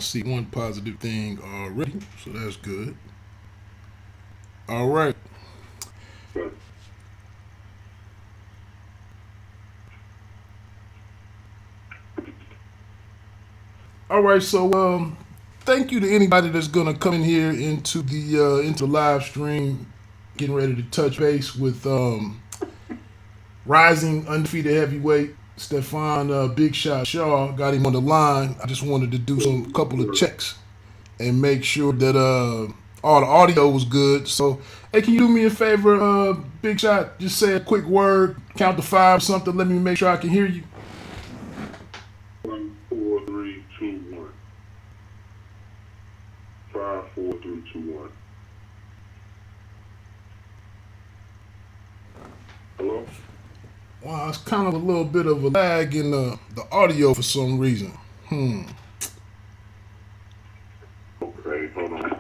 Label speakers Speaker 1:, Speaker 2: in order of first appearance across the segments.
Speaker 1: see one positive thing already, so that's good. All right. All right, so thank you to anybody that's gonna come in here into live stream, getting ready to touch base with rising undefeated heavyweight Stephan Big Shot Shaw. Got him on the line. I just wanted to do some couple of checks and make sure that all the audio was good. So, hey, can you do me a favor, Big Shot? Just say a quick word, count to five, or something. Let me make sure I can hear you.
Speaker 2: 1, 4, 3, 2, 1. 5, 4, 3, 2, 1. Hello?
Speaker 1: Wow, it's kind of a little bit of a lag in the audio for some reason.
Speaker 2: Okay, hold on.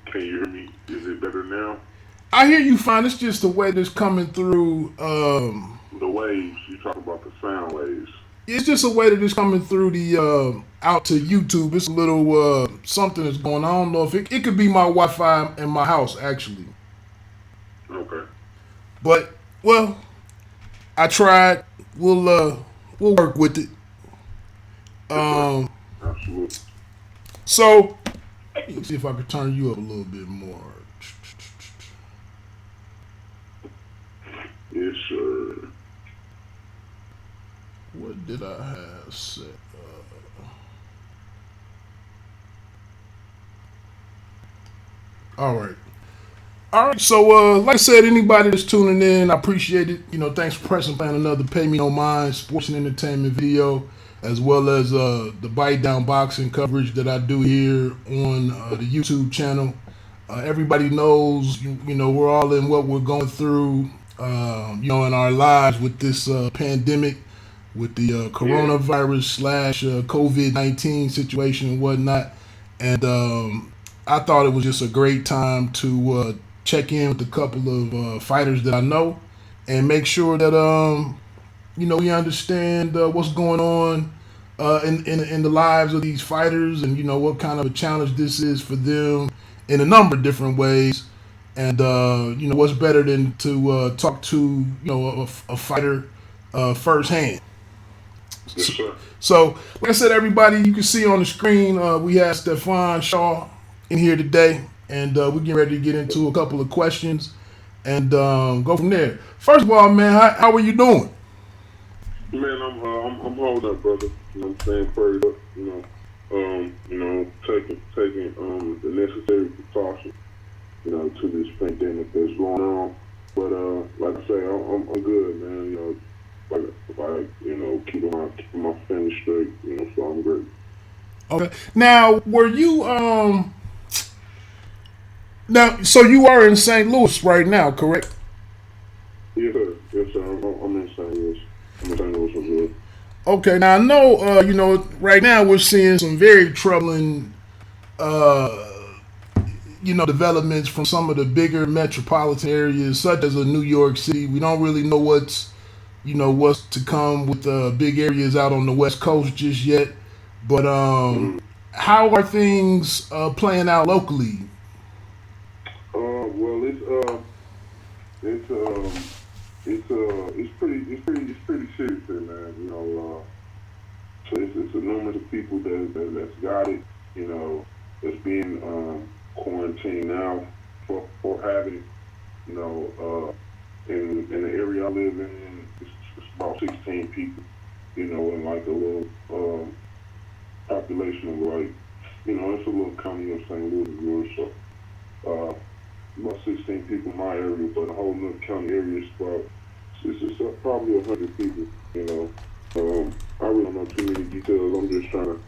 Speaker 2: Can you hear me? Is it better now?
Speaker 1: I hear you fine. It's just the way that's coming through.
Speaker 2: The waves, you talk about the sound waves.
Speaker 1: It's just a way that it's coming through the out to YouTube. It's a little something that's going on. I don't know if it could be my Wi-Fi in my house actually.
Speaker 2: Okay.
Speaker 1: But well, I tried. We'll work with it.
Speaker 2: Absolutely.
Speaker 1: So let me see if I could turn you up a little bit more.
Speaker 2: Yes, sir.
Speaker 1: What did I have set? All right. All right. So, like I said, anybody that's tuning in, I appreciate it. You know, thanks for pressing play on another Pay Me No Mind sports and entertainment video, as well as the Bite Down Boxing coverage that I do here on the YouTube channel. Everybody knows, you know, we're all in what we're going through, you know, in our lives with this pandemic, with the coronavirus slash COVID-19 situation and whatnot. And I thought it was just a great time to check in with a couple of fighters that I know and make sure that, you know, we understand what's going on in the lives of these fighters and, you know, what kind of a challenge this is for them in a number of different ways. And, you know, what's better than to talk to, you know, a fighter firsthand.
Speaker 2: Yes, sir.
Speaker 1: So, like I said, everybody, you can see on the screen, we have Stephan Shaw in here today, and we're getting ready to get into a couple of questions and go from there. First of all, man, how are you doing?
Speaker 2: Man, I'm holding up, brother. You know what I'm saying? Prayed up, taking the necessary precautions, you know, to this pandemic that's going on. But like I say, I'm good, man. You know, like you know, keeping my family straight, you know, so I'm great.
Speaker 1: Okay. Now, were you now? So you are in St. Louis right now, correct?
Speaker 2: Yes, sir. Yes, sir. I'm in St. Louis. I'm in St. Louis as well.
Speaker 1: Okay. Now I know, you know, right now we're seeing some very troubling, you know, developments from some of the bigger metropolitan areas, such as New York City. We don't really know what's to come with the big areas out on the West Coast just yet. But how are things playing out locally?
Speaker 2: Well, it's pretty serious there, man. You know, so it's a number of people that's got it. You know, that's being quarantined now for having, you know, in the area I live in, it's about 16 people. You know, in like a little population of like, you know, it's a little county of St. Louis, so about 16 people in my area, but the whole North County area is about it's probably 100 people. You know, I really don't know too many details. I'm just trying to,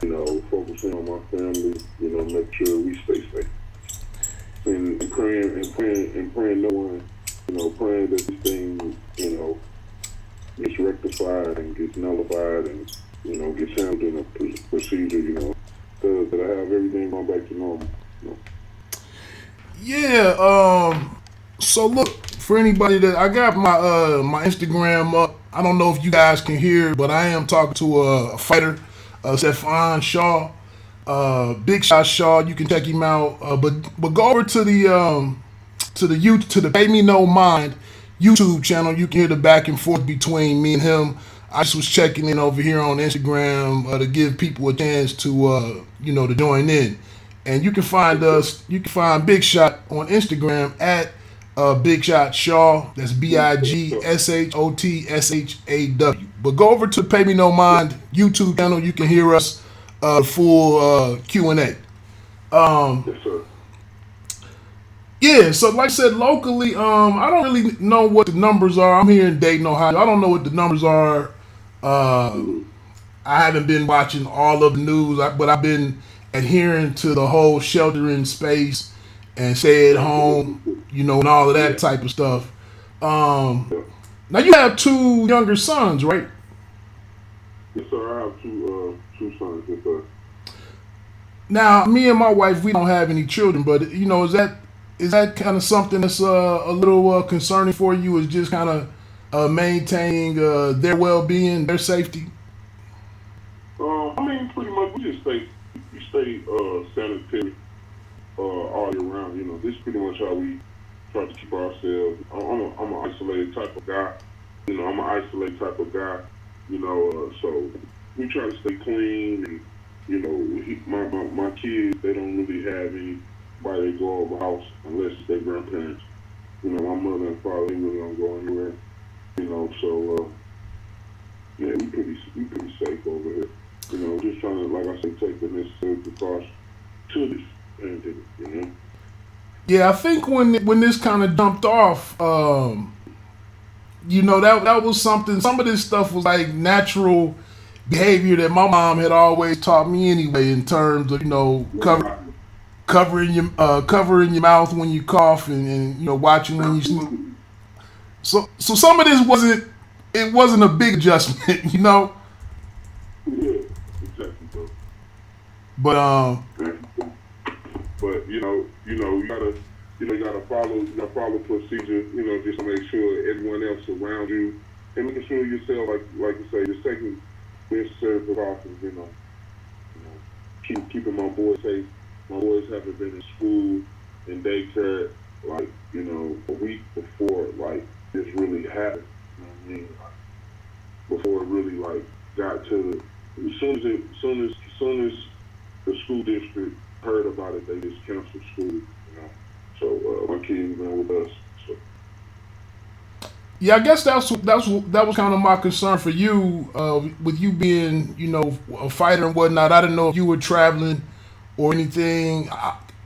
Speaker 2: you know, focus in on my family. You know, make sure we stay safe, and praying no one, you know, praying that this thing, you know, gets rectified and gets nullified and, you know, gets handled in a procedure, you know, that I have everything going back to normal, you know.
Speaker 1: Yeah. So look, for anybody that I got my my Instagram up. I don't know if you guys can hear, but I am talking to a fighter. Stephan Shaw, Big Shot Shaw. You can check him out. But go over to the Pay Me No Mind YouTube channel. You can hear the back and forth between me and him. I just was checking in over here on Instagram to give people a chance to to join in. And you can find us. You can find Big Shot on Instagram at Big Shot Shaw. That's BIGSHOTSHAW. But go over to Pay Me No Mind YouTube channel. You can hear us full Q&A.
Speaker 2: Yes, sir.
Speaker 1: Yeah, so like I said, locally, I don't really know what the numbers are. I'm here in Dayton, Ohio. I don't know what the numbers are. I haven't been watching all of the news, but I've been adhering to the whole shelter in space and stay at home, and all of that type of stuff. Now you have two younger sons, right?
Speaker 2: Yes, sir. I have two sons. Yes, sir.
Speaker 1: Now, me and my wife, we don't have any children, but is that kind of something that's a little concerning for you? Is just kind of maintaining their well-being, their safety?
Speaker 2: I mean, pretty much we just stay sanitary all year round. This is pretty much how we try to keep ourselves. I'm an isolated type of guy. I'm an isolated type of guy. So we try to stay clean, and my kids, they don't really have anybody they go over the house unless it's their grandparents. My mother and father, they really don't go anywhere. So yeah, we pretty safe over here. Just trying to, like I said, take the necessary precautions to this pandemic.
Speaker 1: Yeah, I think when this kind of jumped off, that was something. Some of this stuff was like natural behavior that my mom had always taught me anyway, in terms of covering your mouth when you cough and watching when you sneeze. So some of this wasn't a big adjustment,
Speaker 2: Yeah, exactly, bro.
Speaker 1: But
Speaker 2: you gotta follow procedure, just to make sure everyone else around you, and making sure yourself, like you say, just taking necessary precautions, keeping my boys safe. My boys haven't been in school and daycare a week before this really happened. Before it really got to as soon as the school district heard about it, they just canceled school. So my kids been with us. So.
Speaker 1: Yeah, I guess that was kind of my concern for you, with you being a fighter and whatnot. I didn't know if you were traveling or anything.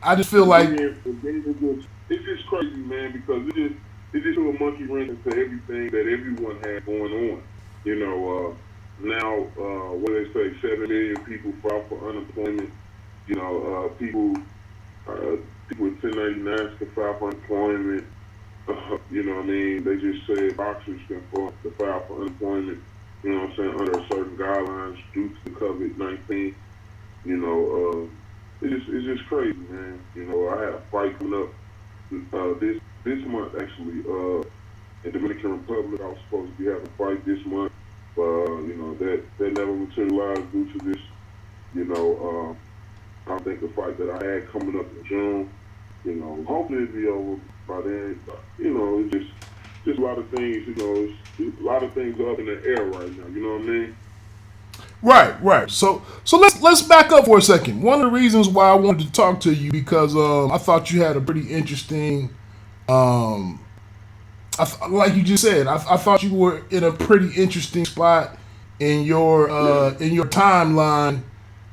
Speaker 1: I just feel like
Speaker 2: it's just crazy, man, because it just threw a monkey wrench into everything that everyone had going on. Now what they say, 7 million people file for unemployment. People with 1099s can file for unemployment. They just said boxers can file for unemployment. Under certain guidelines due to the COVID-19. It's just crazy, man. I had a fight coming up this month actually in Dominican Republic. I was supposed to be having a fight this month, but that never materialized due to this. I think the fight that I had coming up in June. Hopefully it'll be over by then. But, it's just a lot of things. A lot of things are up in the air right now. You know what I mean?
Speaker 1: Right. So let's back up for a second. One of the reasons why I wanted to talk to you, because I thought you had a pretty interesting, like you just said, I thought you were in a pretty interesting spot in your timeline,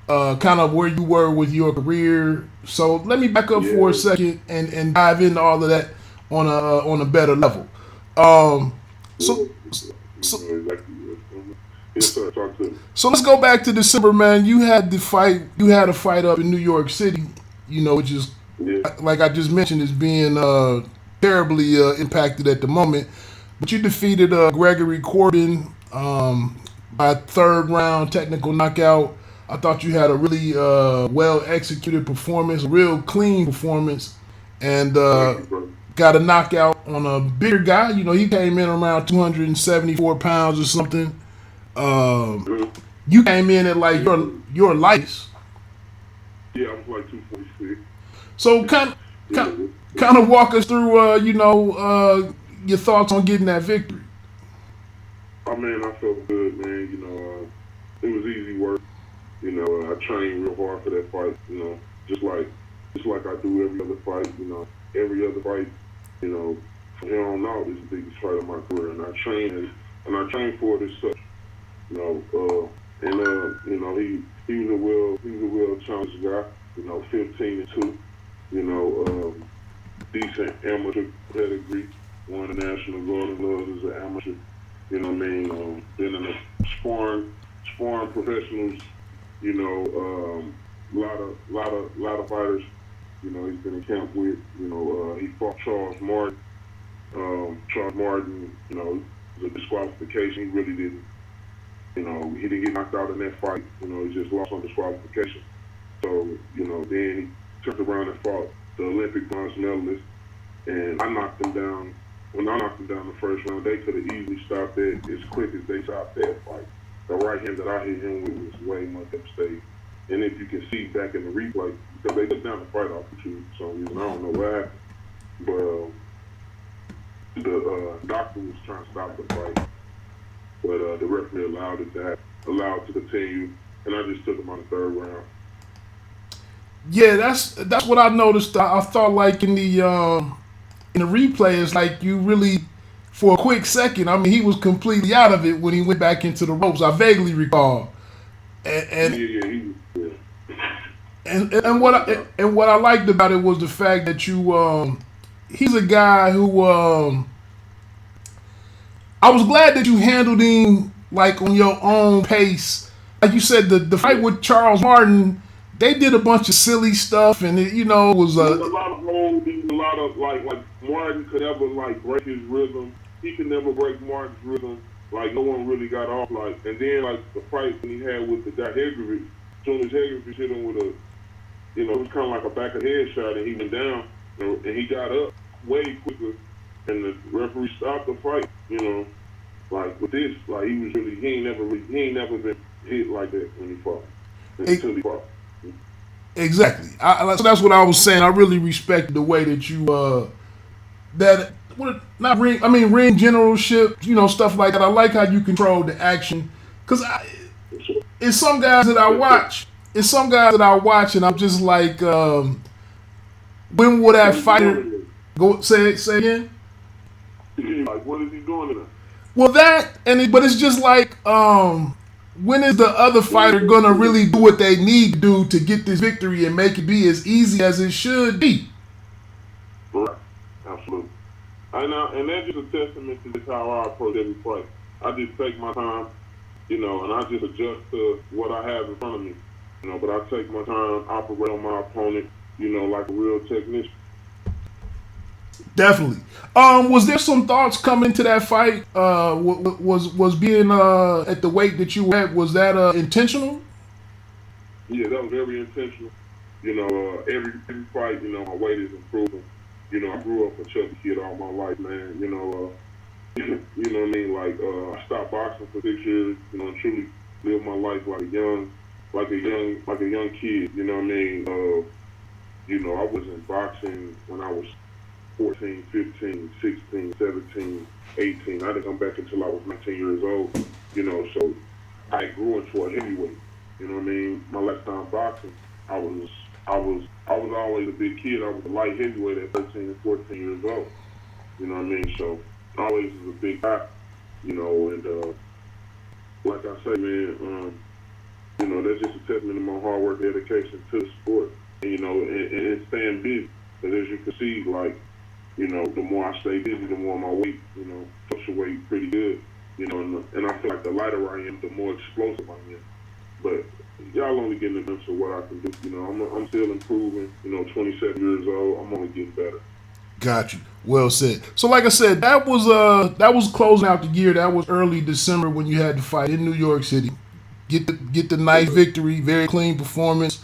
Speaker 1: kind of where you were with your career. So let me back up for a second and dive into all of that on a better level. So let's go back to December, man. You had a fight up in New York City, which is, like I just mentioned, is being terribly impacted at the moment. But you defeated Gregory Corbin by 3rd round technical knockout. I thought you had a really well executed performance, a real clean performance, and got a knockout on a bigger guy. He came in around 274 pounds or something. You came in at like your lightest.
Speaker 2: Yeah, I was like 246.
Speaker 1: So kind
Speaker 2: Yeah,
Speaker 1: kind of walk us through, your thoughts on getting that victory.
Speaker 2: I mean, I felt good, man. It was easy work. I trained real hard for that fight. Just like I do every other fight. Every other fight. From here on out is the biggest fight of my career, and I trained for it as such. He was a well challenged guy. 15-2. Decent amateur pedigree. Won the national Golden Gloves as an amateur. Been in the sparring professionals. Lot of fighters. He's been in camp with. He fought Charles Martin. Charles Martin, was a disqualification. He really didn't. He didn't get knocked out in that fight. He just lost on disqualification. So, then he turned around and fought the Olympic bronze medalist, and I knocked him down. When I knocked him down the first round, they could have easily stopped that as quick as they stopped that fight. The right hand that I hit him with was way more devastating. And if you can see back in the replay, because they took down the fight off the truth for some reason, I don't know what happened. But the doctor was trying to stop the fight, but the referee allowed it to continue, and I just took him on the third round.
Speaker 1: Yeah, that's what I noticed. I thought like in the replay, it's like you really, for a quick second, I mean, he was completely out of it when he went back into the ropes. I vaguely recall. And what I liked about it was the fact that he's a guy who I was glad that you handled him like on your own pace. Like you said, the fight with Charles Martin, they did a bunch of silly stuff, and it was
Speaker 2: a lot of holding, a lot of like Martin could never like break his rhythm. He could never break Martin's rhythm. Like no one really got off. And then like the fight when he had with the guy Heavyweight, as soon as Heavyweight hit him with it was kind of like a back of head shot, and he went down, and he got up way quicker, and the referee stopped the fight. Like with this, like he ain't never been hit like that when he fought until he fought.
Speaker 1: Exactly. So that's what I was saying. I really respect the way that you ring generalship, stuff like that. I like how you control the action, because it's some guys that I watch, and I'm just like, when will that fighter go? Say again.
Speaker 2: Like, what is he doing to them?
Speaker 1: Well, but it's just like, when is the other fighter gonna really do what they need to do to get this victory and make it be as easy as it should be?
Speaker 2: Right, absolutely. And that's just a testament to just how I approach every fight. I just take my time, and I just adjust to what I have in front of me, But I take my time, operate on my opponent, like a real technician.
Speaker 1: Definitely. Was there some thoughts coming into that fight? Was being at the weight that you were at, was that intentional?
Speaker 2: Yeah, that was very intentional. Every fight, my weight is improving. I grew up a chubby kid all my life, man. You know what I mean? Like I stopped boxing for 6 years. And truly lived my life like a young kid. You know what I mean? I was in boxing when I was 14, 15, 16, 17, 18. I didn't come back until I was 19 years old, so I grew into a heavyweight. You know what I mean? My last time boxing, I was always a big kid. I was a light heavyweight at 13 and 14 years old. You know what I mean? So always was a big guy, and like I say, man, that's just a testament to my hard work, dedication to the sport, and staying busy. Because as you can see, like, the more I stay busy, the more my weight, fluctuate pretty good, and I feel like the lighter I am, the more explosive I am. But y'all only getting a glimpse of what I can do. I'm still improving. 27 years old. I'm only getting better.
Speaker 1: Got you. Well said. So, like I said, that was closing out the year. That was early December when you had to fight in New York City. Get the nice victory, very clean performance,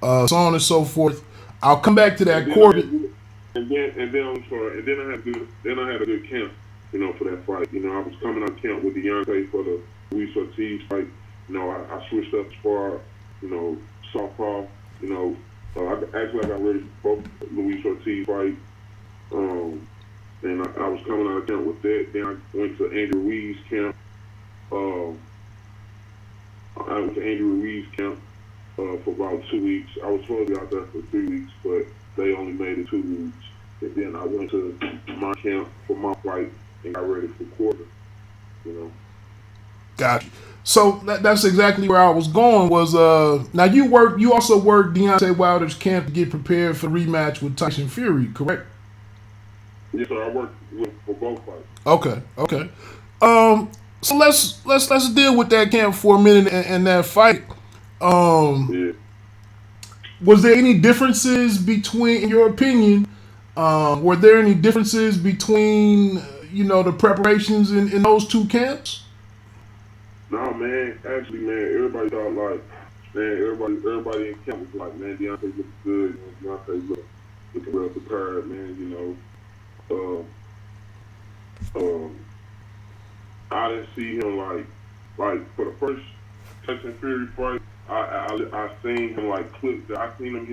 Speaker 1: so on and so forth. I'll come back to that quarter.
Speaker 2: And then I'm sorry. And then I had a good camp, for that fight. I was coming out camp with Deontay for the Luis Ortiz fight. You know, I switched up as far, you know, softball. You know, I got ready for both Luis Ortiz fight. And I was coming out of camp with that. Then I went to Andrew Ruiz's camp. I went to Andrew Ruiz's camp for about 2 weeks. I was supposed to be out there for 3 weeks, but they only made it 2 weeks. And then I went to my camp for my fight and got ready for quarter. You know.
Speaker 1: Got you. So that's exactly where I was going. Was now you also worked Deontay Wilder's camp to get prepared for the rematch with Tyson Fury, correct?
Speaker 2: Yes, sir. I worked for both fights.
Speaker 1: Okay. So let's deal with that camp for a minute and that fight.
Speaker 2: Yeah.
Speaker 1: Was there any differences between, in your opinion? Were there any differences between the preparations in those two camps?
Speaker 2: No, man. Actually, man, everybody thought like, man, everybody in camp was like, man, Deontay looks good. Deontay looking well prepared, man. You know. I didn't see him like for the first Tyson Fury fight. I seen him like clip. I seen him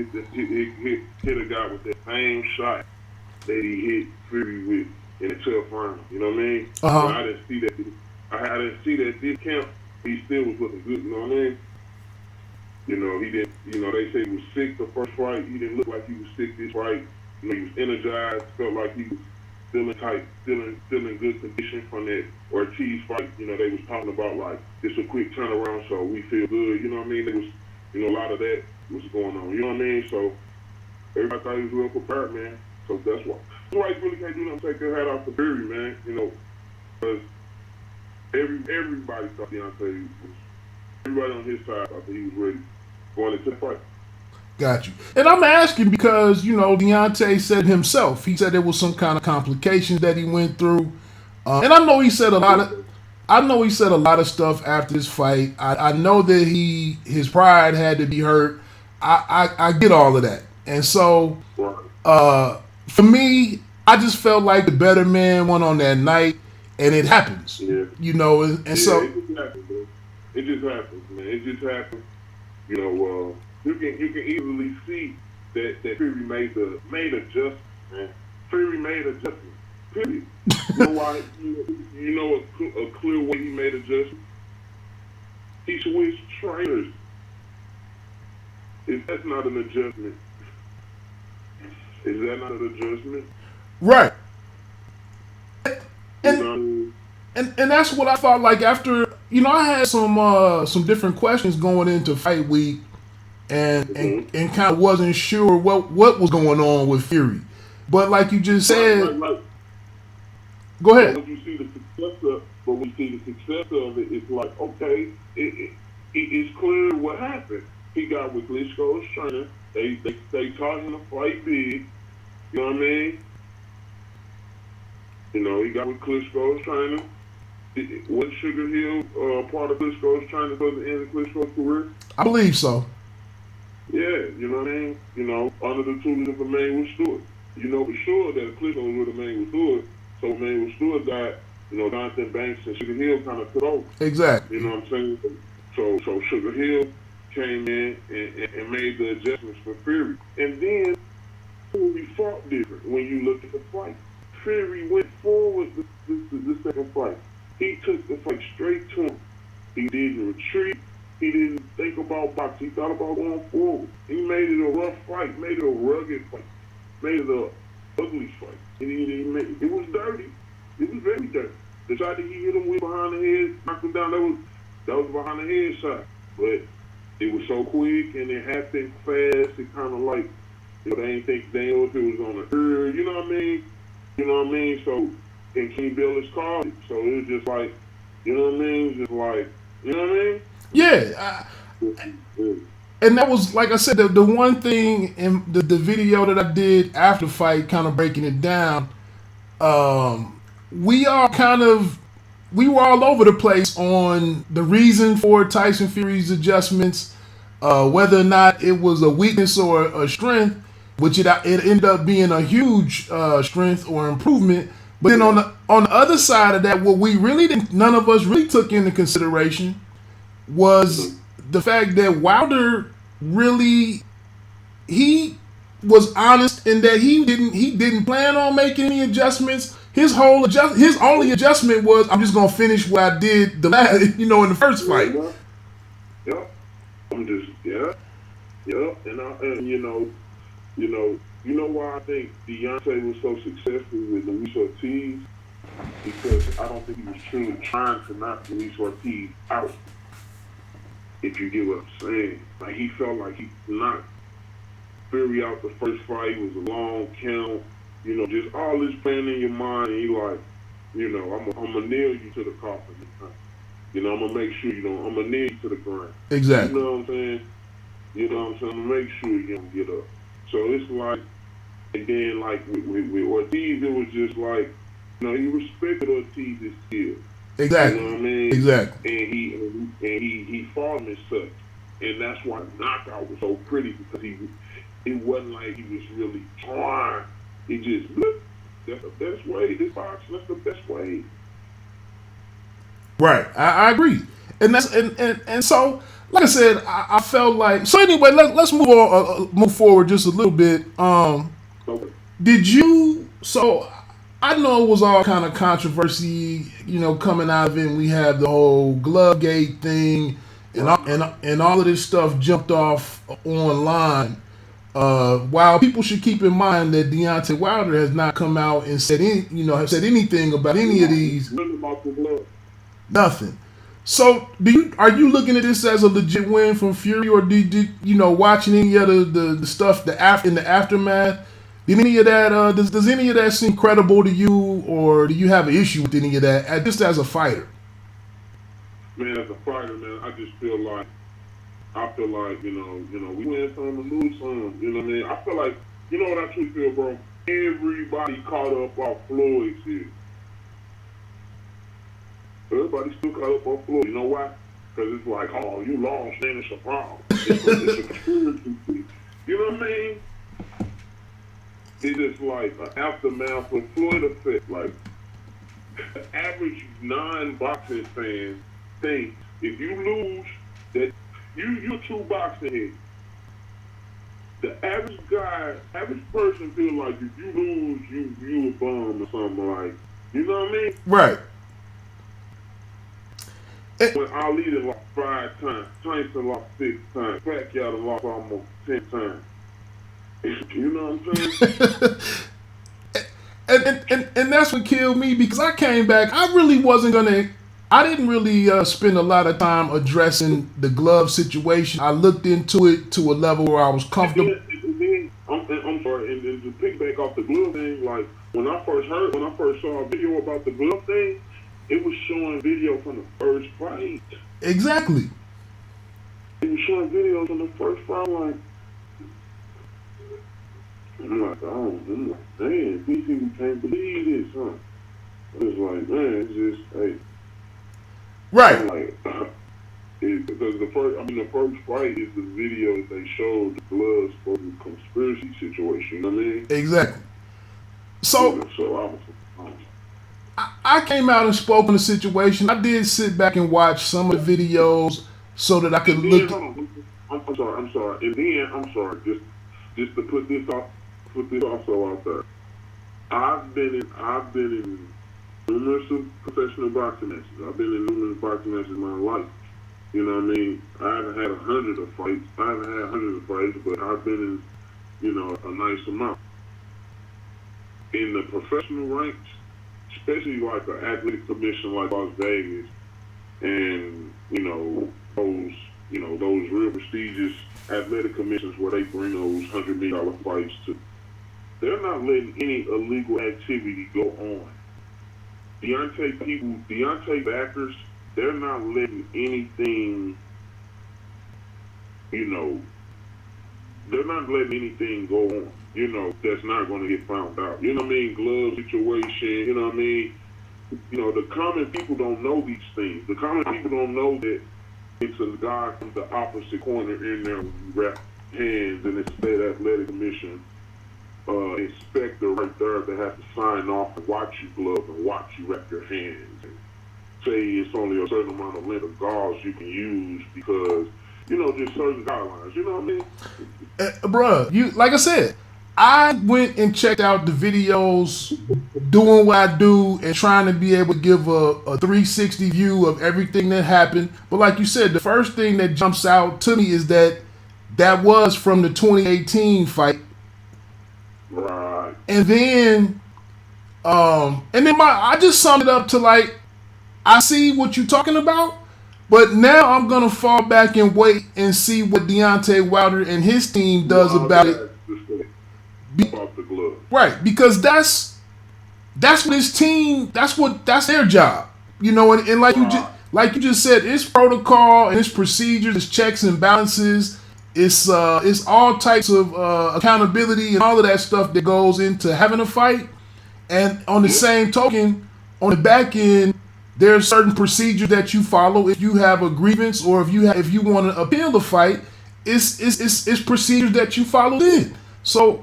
Speaker 2: hit a guy with that same shot that he hit Fury with in the 12th round. You know what I mean?
Speaker 1: Uh-huh.
Speaker 2: But I didn't see that. I didn't see that this camp. He still was looking good. You know what I mean? You know, he didn't. You know, they say he was sick the first fight. He didn't look like he was sick this fight. You know, he was energized. Felt like he was feeling tight, still in good condition from that Ortiz fight. You know, they was talking about like it's a quick turnaround, so we feel good. You know what I mean? There was, a lot of that was going on. You know what I mean? So everybody thought he was well prepared, man. So that's why you really can't do nothing. Take their hat off the Fury, man. You know, because everybody thought Deontay was. Everybody on his side thought that he was ready going into the fight.
Speaker 1: Got you. And I'm asking because, Deontay said himself, he said there was some kind of complications that he went through. And I know he said a lot of stuff after this fight. I know that his pride had to be hurt. I get all of that. And so for me, I just felt like the better man won on that night, and it happens.
Speaker 2: Yeah.
Speaker 1: So
Speaker 2: it just happens, man. It just happens, man. It just happens. You can easily see that Fury made adjustments, man. Fury made adjustments. Period. You know why? A clear way he made adjustments. He switched trainers. If that's not an adjustment, is that not an adjustment?
Speaker 1: Right. And that's what I thought. Like after, I had some different questions going into fight week. And kind of wasn't sure what was going on with Fury, but like you just said, go ahead.
Speaker 2: When you see the success of it, it's like okay, it's clear what happened. He got with Klitschko's trainer. They taught him to fight big. You know what I mean? He got with Klitschko's trainer. Was Sugar Hill part of Klitschko's trainer for the end of Klitschko's career?
Speaker 1: I believe so.
Speaker 2: Yeah, you know what I mean? Under the tutelage of Emmanuel Stewart. You know for sure that Klitschko was with Emmanuel Stewart. So Emmanuel Stewart got, Jonathan Banks and Sugar Hill kind of took over.
Speaker 1: Exactly.
Speaker 2: You know what I'm saying? So Sugar Hill came in and made the adjustments for Fury. And then Fury fought different when you look at the fight. Fury went forward the second fight. He took the fight straight to him. He didn't retreat. He didn't think about boxing. He thought about going forward. He made it a rough fight, made it a rugged fight, made it a ugly fight. And it was dirty. It was very dirty. The shot that he hit him with behind the head, knocked him down, that was behind the head shot. But it was so quick and it happened fast. It kind of like, they didn't know if it was on the ear. You know what I mean? So, and King Billis called it. So it was just like, you know what I mean? Just like, you know what I mean?
Speaker 1: Yeah, and that was, like I said, the one thing in the video that I did after the fight, kind of breaking it down, we were all over the place on the reason for Tyson Fury's adjustments, whether or not it was a weakness or a strength, which it ended up being a huge strength or improvement. But then on the other side of that, what none of us really took into consideration was the fact that Wilder really, he was honest in that he didn't plan on making any adjustments. His only adjustment was, I'm just gonna finish what I did in the first fight.
Speaker 2: Yeah. I'm just yeah. And you know why I think Deontay was so successful with Luis Ortiz? Because I don't think he was truly trying to knock Luis Ortiz out. If you get what I'm saying, like he felt like he knocked Fury out the first fight. It was a long count. Just all this playing in your mind, and you like, I'm gonna nail you to the coffin. I'm gonna make sure I'm gonna nail you to the ground.
Speaker 1: Exactly.
Speaker 2: You know what I'm saying? I'm gonna make sure you don't get up. So it's like, and then like with Ortiz, it was just like, he respected Ortiz's skill.
Speaker 1: Exactly.
Speaker 2: You know what I mean?
Speaker 1: Exactly.
Speaker 2: And he fought him as such, and that's why the knockout was so pretty, because it wasn't like he was really trying. He just, that's the best way. This boxing, that's the best way.
Speaker 1: Right, I agree, and that's and so, like I said, I felt like, so anyway. Let's move forward just a little bit.
Speaker 2: Okay.
Speaker 1: Did you? So I know it was all kind of controversy, coming out of it. And we had the whole Glovegate thing, and all of this stuff jumped off online. While people should keep in mind that Deontay Wilder has not come out and said anything about any of these. Nothing. So, are you looking at this as a legit win from Fury, or did watching any of the stuff in the aftermath? Did any of that does any of that seem credible to you, or do you have an issue with any of that just as a fighter?
Speaker 2: Man, as a fighter, man, I feel like we win some and lose some. You know what I mean? I feel like, what I truly feel, bro. Everybody caught up off Floyd's here. Everybody still caught up on Floyd. You know why? Because it's like, oh, you lost, man, it's a problem. It's a conspiracy. You know what I mean? It's just like an aftermath of Floyd effect. Like, the average non-boxing fan thinks if you lose, that you're two boxing heads. The average person feel like if you lose, you a bum or something, like, you know what I mean?
Speaker 1: Right.
Speaker 2: When Ali done lost 5 times, Tyson lost 6 times, Pacquiao done lost almost 10 times. You know what I'm saying?
Speaker 1: and that's what killed me, because I came back. I didn't really spend a lot of time addressing the glove situation. I looked into it to a level where I was comfortable.
Speaker 2: I'm sorry, and to piggyback off the glove thing, like when I first saw a video about the glove thing, it was showing video from the first fight.
Speaker 1: Exactly.
Speaker 2: It was showing videos from the first fight, like, I'm like, man, these people can't believe this, huh? It's like, man, it's just, hey.
Speaker 1: Right.
Speaker 2: I'm like, because the first fight is the video that they showed the gloves for the conspiracy situation, you know what I mean?
Speaker 1: Exactly. So I came out and spoke on the situation. I did sit back and watch some of the videos so that I could look.
Speaker 2: I'm sorry. And then, I'm sorry, just to put this also out there. I've been in numerous professional boxing matches. I've been in numerous boxing matches in my life. You know what I mean? I haven't had 100 of fights. But I've been in, a nice amount. In the professional ranks, especially like an athletic commission like Las Vegas, and those real prestigious athletic commissions where they bring those $100 million fights to, they're not letting any illegal activity go on. Deontay backers, they're not letting anything, they're not letting anything go on, that's not going to get found out. You know what I mean? Glove situation, you know what I mean? The common people don't know these things. The common people don't know that it's a guy from the opposite corner in there with wrap hands, and it's a state athletic commission inspector right there that has to sign off and watch you glove and watch you wrap your hands. say it's only a certain amount of length of gauze you can use because, just certain guidelines. You know what I mean?
Speaker 1: Bruh, like I said, I went and checked out the videos doing what I do and trying to be able to give a 360 view of everything that happened. But like you said, the first thing that jumps out to me is that was from the 2018 fight.
Speaker 2: Right.
Speaker 1: And then I just summed it up to like, I see what you're talking about, but now I'm gonna fall back and wait and see what Deontay Wilder and his team does about it.
Speaker 2: Off the glove.
Speaker 1: Right, because that's what his team. That's their job. And like you just said, it's protocol and it's procedures, it's checks and balances. It's all types of accountability and all of that stuff that goes into having a fight. And on the same token, on the back end, there's certain procedures that you follow if you have a grievance or if you want to appeal the fight. It's procedures that you follow in. So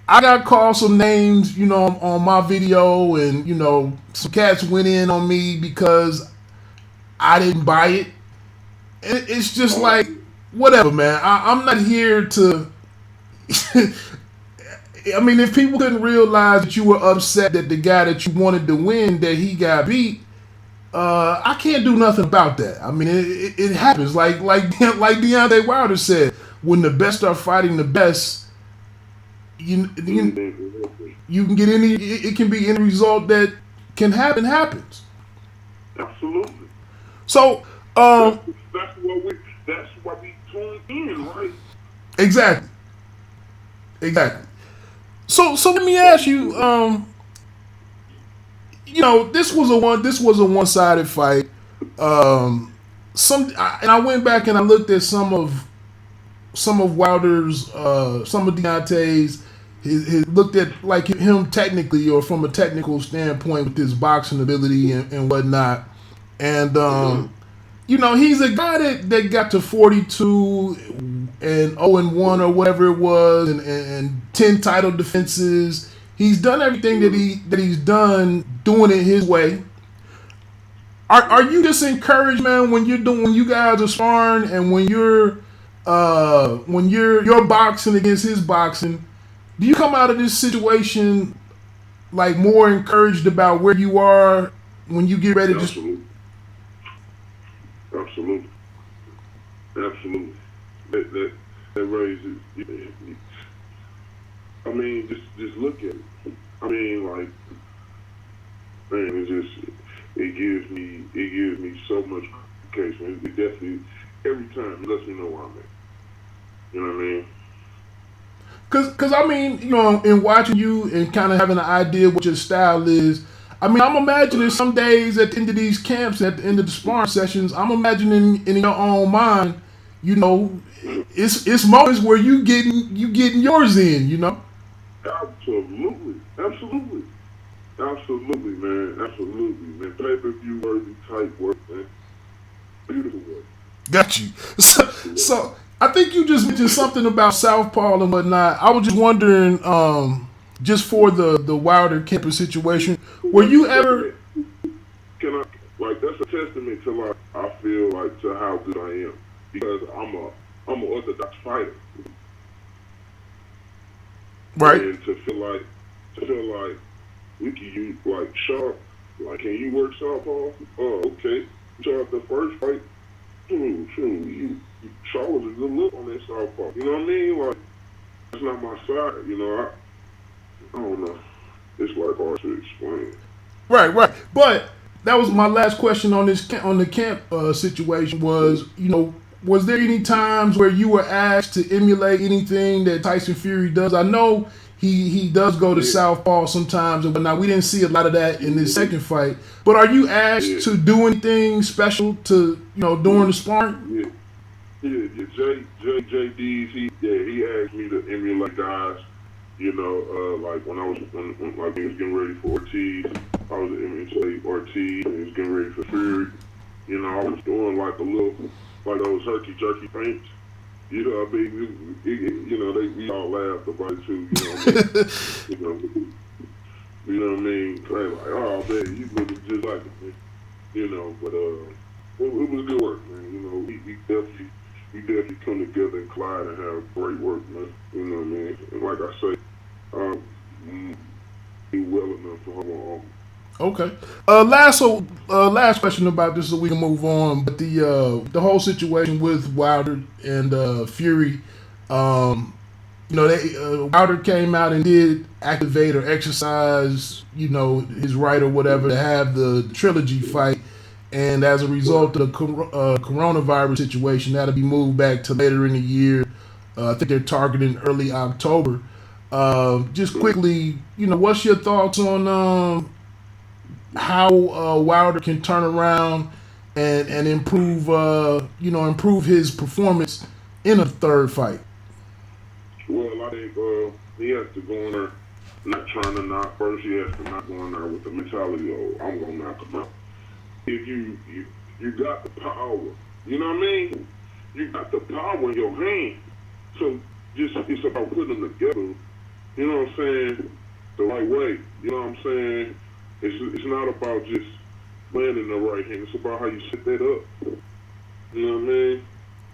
Speaker 1: I got called some names, on my video, and some cats went in on me because I didn't buy it. It's just like, whatever, man. I'm not here to. I mean, if people couldn't realize that you were upset that the guy that you wanted to win, that he got beat, I can't do nothing about that. I mean, it happens. Like Deontay Wilder said, when the best are fighting the best, you can get any. It can be any result that can happen happens.
Speaker 2: Absolutely.
Speaker 1: So
Speaker 2: that's why we tuned in, right?
Speaker 1: Exactly. So let me ask you. This was a one-sided fight. And I went back and I looked at some of Wilder's, some of Deontay's. He looked at like him technically or from a technical standpoint with his boxing ability and whatnot. And he's a guy that got to 42 and 0-1 or whatever it was, and 10 title defenses. He's done everything that he's done, doing it his way. Are you just encouraged, man, when you guys are sparring and when you're boxing against his boxing? Do you come out of this situation like more encouraged about where you are when you get ready to?
Speaker 2: Absolutely. That raises. I mean, just look at it. I mean, like, man, it gives me so much gratification. It definitely every time it lets me know where I'm at. You know what I mean?
Speaker 1: Cause I mean, in watching you and kind of having an idea what your style is, I mean, I'm imagining some days at the end of these camps, at the end of the sparring sessions, I'm imagining in your own mind, it's moments where you getting yours in,
Speaker 2: Absolutely, man. Pay-per-view worthy type work, man. Beautiful work.
Speaker 1: Got you. So I think you just mentioned something about Southpaw and whatnot. I was just wondering, just for the Wilder Kemper situation, were you ever?
Speaker 2: That's a testament to I feel like to how good I am because I'm an orthodox fighter.
Speaker 1: Right.
Speaker 2: And to feel like we can use sharp. Can you work Southpaw? Oh, okay. Sharp the first fight. Shaw was a good look on that Southpaw. You know what I mean? It's not my side. I don't know. It's hard to explain.
Speaker 1: Right. But that was my last question on the camp situation. Was there any times where you were asked to emulate anything that Tyson Fury does? I know he does go to Southpaw sometimes and whatnot. We didn't see a lot of that in this second fight. But are you asked to do anything special to during the sparring?
Speaker 2: JD's he asked me to emulate guys. When I was when he was getting ready for Ortiz, I was emulating Ortiz, and he was getting ready for Fury. I was doing those herky jerky feints. I mean, we all laughed about it too. You know what I mean? Oh man, you looking just like him. But it was good work, man. We definitely come together and collide and have great work, man. You know what I mean? And like I say, be well enough for her.
Speaker 1: Okay. Last question about this, so we can move on. But the whole situation with Wilder and Fury, Wilder came out and did activate or exercise, his right or whatever to have the trilogy fight, and as a result of the coronavirus situation, that'll be moved back to later in the year. I think they're targeting early October. Just quickly, what's your thoughts on how Wilder can turn around and improve his performance in a third fight?
Speaker 2: Well, I think he has to go in there not trying to knock first. He has to not go in there with the mentality of I'm gonna knock him out. If you got the power, you know what I mean? You got the power in your hand. So it's about putting them together. You know what I'm saying? The right way. You know what I'm saying? It's not about just landing the right hand. It's about how you set that up. You know what I mean?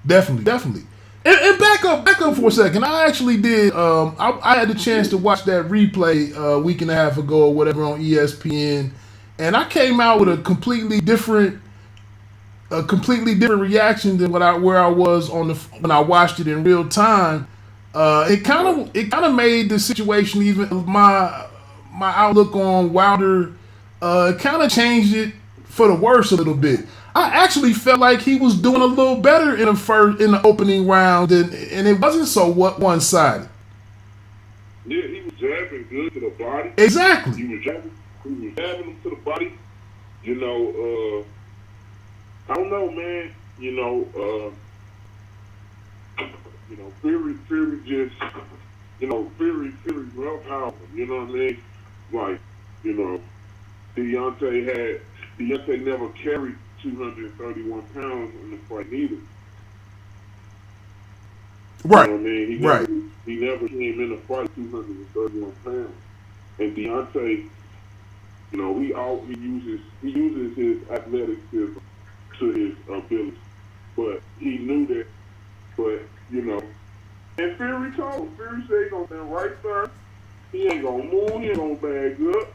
Speaker 1: Definitely. And back up for a second. I actually did. I had the chance to watch that replay a week and a half ago or whatever on ESPN, and I came out with a completely different reaction than where I was when I watched it in real time. It kind of made the situation, even my outlook on Wilder, it kind of changed it for the worse a little bit. I actually felt like he was doing a little better in the opening round, and it wasn't so one-sided.
Speaker 2: Yeah, he was jabbing good to the body.
Speaker 1: Exactly.
Speaker 2: He was jabbing him to the body. I don't know, man. Fury just, Fury roughhouse him. You know what I mean? Like, Deontay never carried 231 pounds in the fight neither.
Speaker 1: Right.
Speaker 2: You know what I mean? He never came in the fight 231 pounds. And Deontay, he uses his athleticism to his ability. But he knew that. But, and Fury told him. Fury said he's gonna stand right there. He ain't gonna move, he ain't gonna bag up.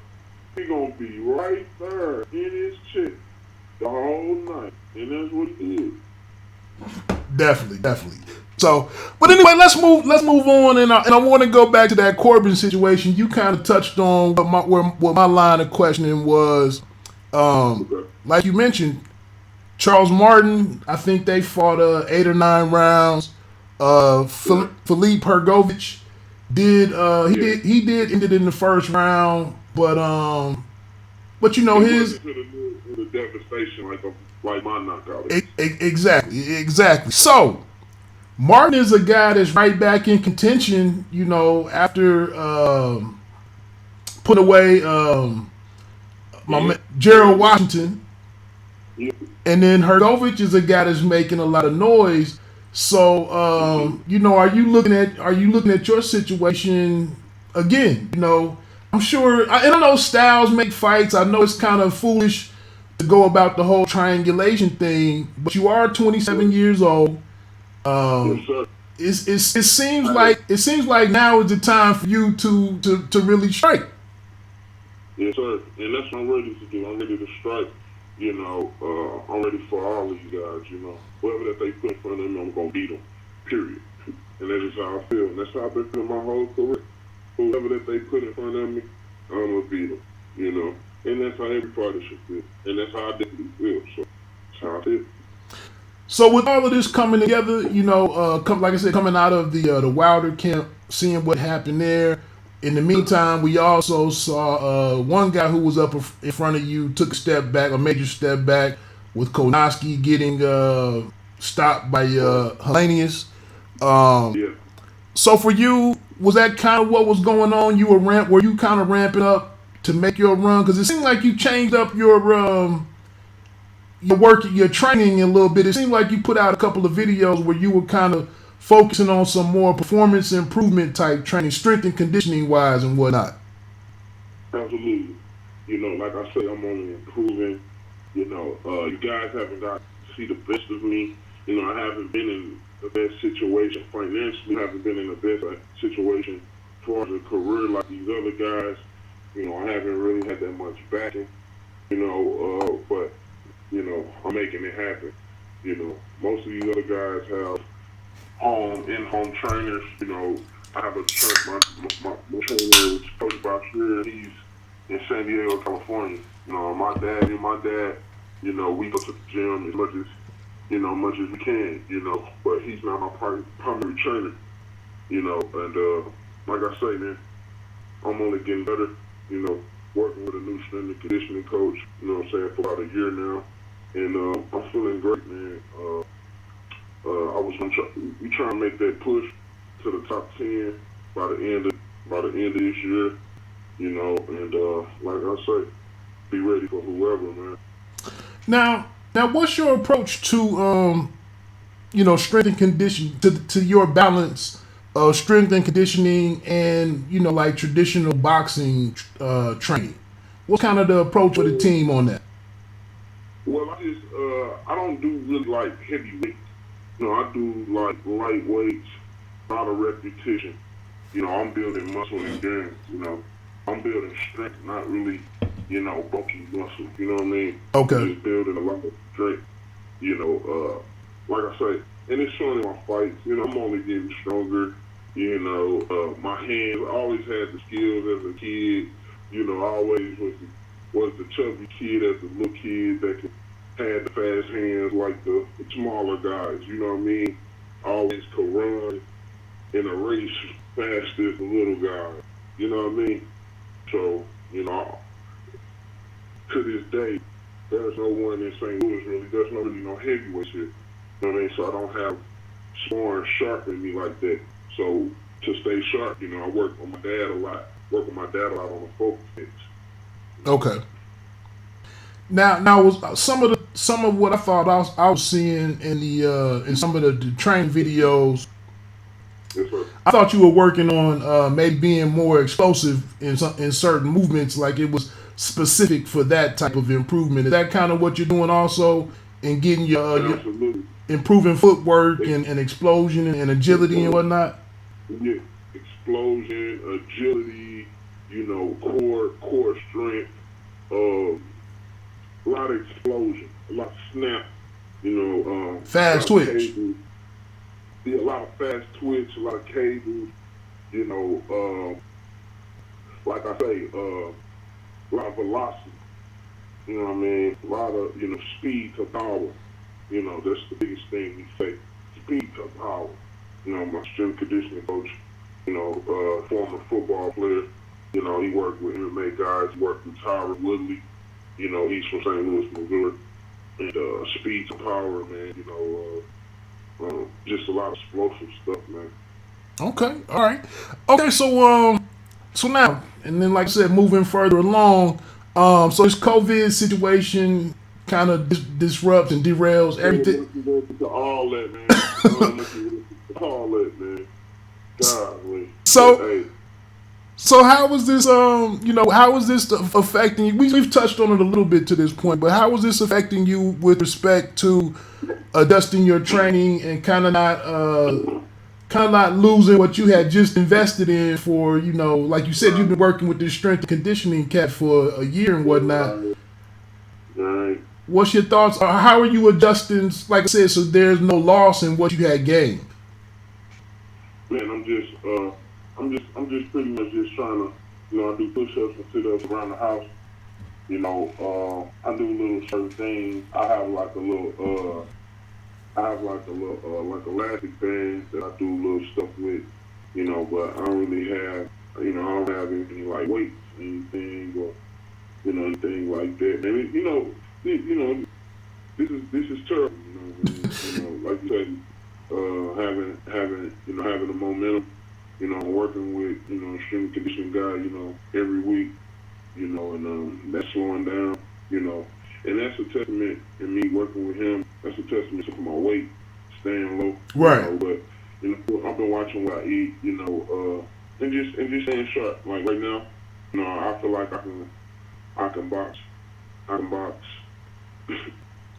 Speaker 2: He gonna be right there in his chest the whole night. And that's what he did.
Speaker 1: Definitely. So, but anyway, let's move on, and I want to go back to that Corbin situation. You kind of touched on what my line of questioning was.
Speaker 2: Okay.
Speaker 1: Like you mentioned, Charles Martin, I think they fought 8 or 9 rounds. Philippe Hrgović did end it in the first round, but his
Speaker 2: the devastation like my knockout.
Speaker 1: Exactly. So Martin is a guy that's right back in contention, after put away Gerald Washington.
Speaker 2: Yeah.
Speaker 1: And then Hrgović is a guy that's making a lot of noise. So, are you looking at your situation again? I'm sure, and I know styles make fights. I know it's kind of foolish to go about the whole triangulation thing, but you are 27 years old.
Speaker 2: Yes, sir.
Speaker 1: It seems like now is the time for you to really strike.
Speaker 2: Yes, sir. And that's what I'm ready to do. I'm ready to strike. I'm ready for all of you guys. Whoever that they put in front of me, I'm gonna beat them. Period. And that is how I feel. And that's how I've been feeling my whole career. Whoever that they put in front of me, I'm gonna beat them. And that's how every fighter should feel. And that's how I definitely feel. So that's how I feel.
Speaker 1: So with all of this coming together, like I said, coming out of the Wilder camp, seeing what happened there. In the meantime, we also saw one guy who was up in front of you took a major step back, with Kownacki getting stopped by Helenius.
Speaker 2: Yeah.
Speaker 1: So for you, was that kind of what was going on? Were you kind of ramping up to make your run? Because it seemed like you changed up your work, your training a little bit. It seemed like you put out a couple of videos where you were kind of focusing on some more performance improvement type training, strength and conditioning wise and whatnot.
Speaker 2: Absolutely. Like I say, I'm only improving You guys haven't got to see the best of me. I haven't been in the best situation financially. I haven't been in the best situation as far as a career like these other guys. I haven't really had that much backing. But I'm making it happen. Most of these other guys have in-home trainers. I have my trainer is Coach Bashir. He's in San Diego, California. My dad, we go to the gym much as we can, but he's not my primary trainer, and like I say, man, I'm only getting better, working with a new strength and conditioning coach, for about a year now, and I'm feeling great, man. We trying to make that push to the top 10 by the end of this year, and like I say, be ready for whoever, man.
Speaker 1: Now, what's your approach to strength and condition to your balance of strength and conditioning and like traditional boxing training? What's kind of the approach of the team on that?
Speaker 2: Well, I don't do really like heavy weights. I do like light weights, a lot of repetition. I'm building muscle endurance. I'm building strength, not really, bulky muscle. You know what I mean?
Speaker 1: Okay.
Speaker 2: Just building a lot of strength. Like I say, and it's showing in my fights. I'm only getting stronger. My hands. I always had the skills as a kid. I always was the chubby kid as a little kid that had the fast hands like the smaller guys. You know what I mean? I always could run in a race faster as the little guy. You know what I mean? So, to this day, there's no one in St. Louis really. There's no really no heavyweights here. You know what I mean? So I don't have sparring sharpening me like that. So to stay sharp, I work with my dad a lot. Work with my dad a lot on the focus pitch.
Speaker 1: Okay. Now was some of what I thought I was seeing in some of the training videos.
Speaker 2: Yes, sir.
Speaker 1: I thought you were working on maybe being more explosive in certain movements, like it was specific for that type of improvement. Is that kind of what you're doing also in getting your improving footwork and explosion and agility and whatnot?
Speaker 2: Yeah, explosion, agility, core strength, a lot of explosion, a lot of snap,
Speaker 1: Fast twitch.
Speaker 2: Cables, a lot of fast twitch, a lot of cables, like I say, a lot of velocity, you know what I mean? A lot of, speed to power, that's the biggest thing we say, speed to power. My strength conditioning coach, former football player, he worked with MMA guys, he worked with Tyra Woodley, he's from St. Louis, Missouri, and speed to power, man, just a lot of explosive stuff, man.
Speaker 1: Okay, all right. Okay, so now, and then like I said, moving further along, so this COVID situation kind of disrupts and derails everything.
Speaker 2: All that, man. All that, man. Golly.
Speaker 1: So, so how was this? How was this affecting you? We've touched on it a little bit to this point, but how was this affecting you with respect to adjusting your training and kind of not losing what you had just invested in for, like you said, you've been working with this strength and conditioning cat for a year and whatnot.
Speaker 2: Right.
Speaker 1: What's your thoughts? How are you adjusting, like I said, so there's no loss in what you had gained?
Speaker 2: Man, I'm just pretty much just trying to, I do push-ups and sit-ups around the house. I do little certain things. I have like like elastic bands that I do little stuff with, but I don't really have, I don't have any like weights, anything or, anything like that. And this is terrible, like you said, having the momentum, working with, strength and conditioning guy, every week, and that's slowing down, and that's a testament in me working with him. That's a testament to my weight staying low.
Speaker 1: Right.
Speaker 2: But I've been watching what I eat, and just staying sharp. Like right now, I feel like I can box. I can box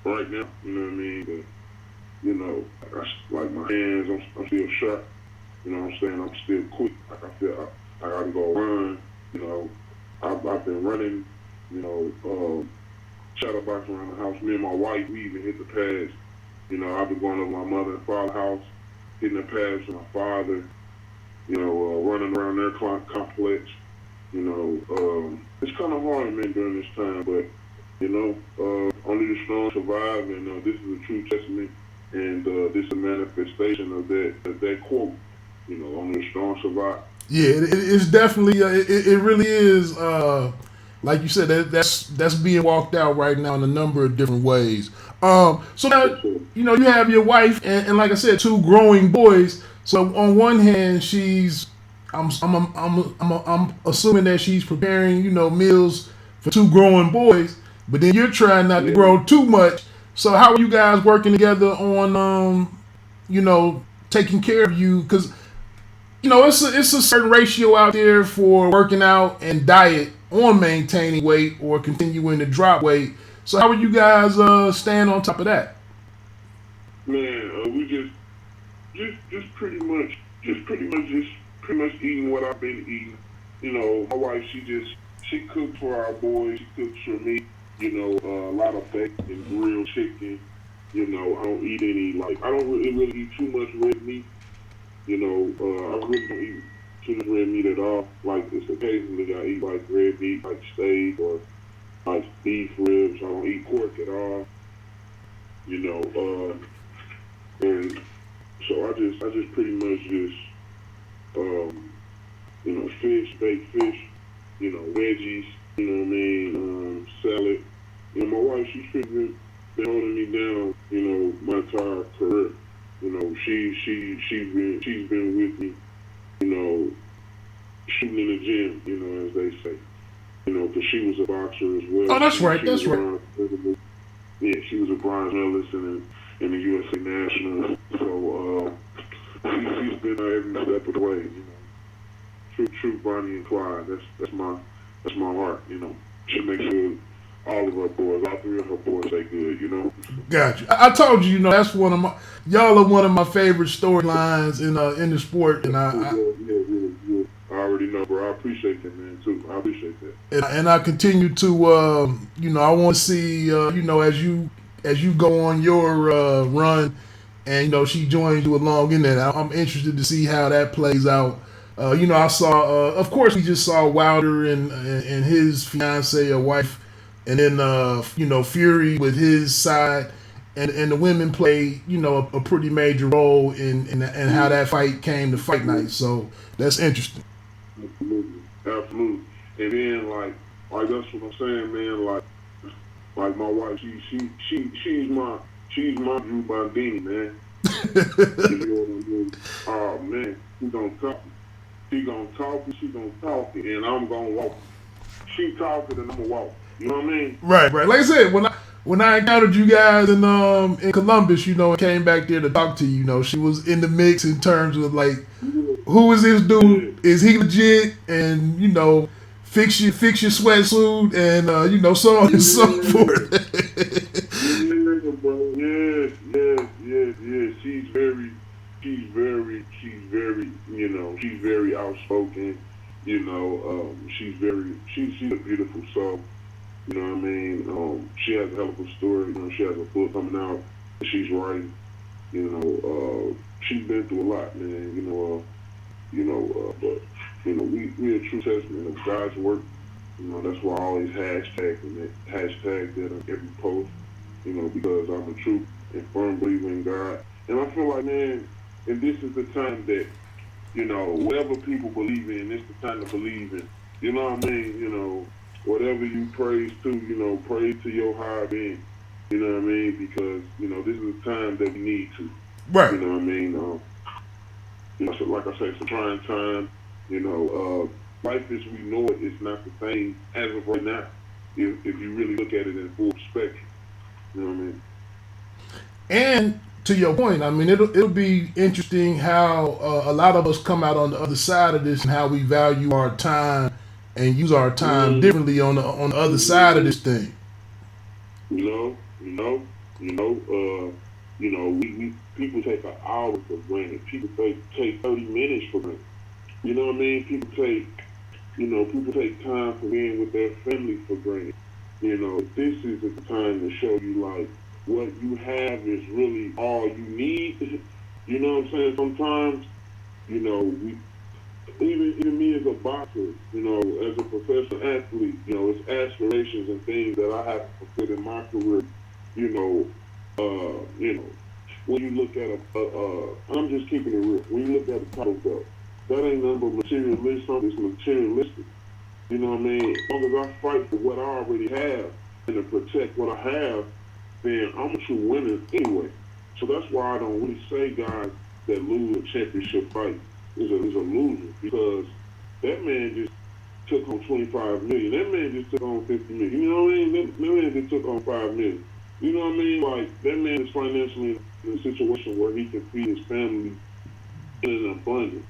Speaker 2: right now. You know what I mean? But, you know, like my hands, I'm still sharp. You know what I'm saying? I'm still quick. Like I feel I can go run. You know, I've been running. You know, shadow boxing around the house. Me and my wife, we even hit the pads. You know, I've been going over my mother and father's house, hitting the pads with my father. You know, running around their complex. You know, it's kind of hard, man, during this time, but you know, only the strong survive, and this is a true testament, and this is a manifestation of that quote. You know, only the strong survive.
Speaker 1: Yeah, it's definitely it really is. Like you said, that's being walked out right now in a number of different ways. So now, you know, you have your wife and like I said, two growing boys. So on one hand, I'm assuming that she's preparing, you know, meals for two growing boys, but then you're trying not to grow too much. So how are you guys working together on, you know, taking care of you? Because you know, it's a certain ratio out there for working out and diet on maintaining weight or continuing to drop weight. So how would you guys stand on top of that?
Speaker 2: Man, we just pretty much eating what I've been eating. You know, my wife, she cooks for our boys. She cooks for me. You know, a lot of bacon, grilled chicken. You know, I don't eat any I don't really eat too much red meat. You know, I really don't eat too much red meat at all. Like this, occasionally I eat like red meat, like steak or like beef ribs. I don't eat pork at all. You know, and so I just pretty much you know, baked fish, you know, veggies, you know what I mean, salad. You know, my wife, she's been holding me down, you know, my entire career. You know, she's been with me, you know, shooting in the gym, you know, as they say. You know, because she was a boxer as well.
Speaker 1: Oh, that's right. That's right.
Speaker 2: Yeah, she was a bronze medalist in the USA National. So she's been there every step of the way. You know, true Bonnie and Clyde. That's my heart. You know, she makes sure all of her boys, all three of her boys, stay good. You know.
Speaker 1: Gotcha. I told you, you know, that's y'all are one of my favorite storylines in the sport, and
Speaker 2: Yeah. I already know, bro. I appreciate that, man, too. I appreciate that.
Speaker 1: And I continue to, you know, I want to see, you know, as you go on your run, and you know she joins you along in that. I'm interested to see how that plays out. You know, I saw, of course, we just saw Wilder and his fiance or wife, and then you know, Fury with his side, and the women play, you know, a pretty major role in how that fight came to fight night. So that's interesting.
Speaker 2: Absolutely. And then like that's what I'm saying, man. Like my wife, she's my Drew Bandini, man. You know what I mean? Oh man, she gonna talk it, and I'm gonna walk. She talking and I'm gonna walk. You know what I mean?
Speaker 1: Right. Like I said, when I encountered you guys in Columbus, you know, and came back there to talk to you, you know, she was in the mix in terms of like, who is this dude? Yeah. Is he legit? And you know, fix your sweatsuit, and you know, so on and so forth.
Speaker 2: Yeah, bro. Yes. She's very outspoken. You know, she's a beautiful soul. You know what I mean? She has a hell of a story. You know, she has a book coming out that she's writing. You know, she's been through a lot, man. But you know, we a true testament of God's work. You know, that's why I always hashtag that on every post. You know, because I'm a true and firm believer in God, and I feel like, man, and this is the time that, you know, whatever people believe in, it's the time to believe in. You know what I mean? You know, whatever you praise to, you know, praise to your higher being. You know what I mean? Because, you know, this is a time that we need to.
Speaker 1: Right.
Speaker 2: You know what I mean? You know, so like I say, it's a trying time. You know, life as we know it is not the same as of right now. If you really look at it in full spectrum. You know what I mean?
Speaker 1: And to your point, I mean, it'll be interesting how a lot of us come out on the other side of this and how we value our time and use our time differently on the other side of this thing.
Speaker 2: You know, You know, you know, we people take an hour for granted. People take 30 minutes for granted. You know what I mean? People take time for being with their family for granted. This is the time to show you like what you have is really all you need. You know what I'm saying? Sometimes, we even me as a boxer, as a professional athlete, it's aspirations and things that I have to fulfill in my career. You know, when you look at I'm just keeping it real. When you look at a title belt, that ain't nothing but materialistic. It's materialistic. You know what I mean? As long as I fight for what I already have and to protect what I have, then I'm a true winner anyway. So that's why I don't really say guys that lose a championship fight is a loser, because that man just took on 25 million. That man just took on 50 million. You know what I mean? That man just took on 5 million. You know what I mean? Like, that man is financially in a situation where he can feed his family in an abundance.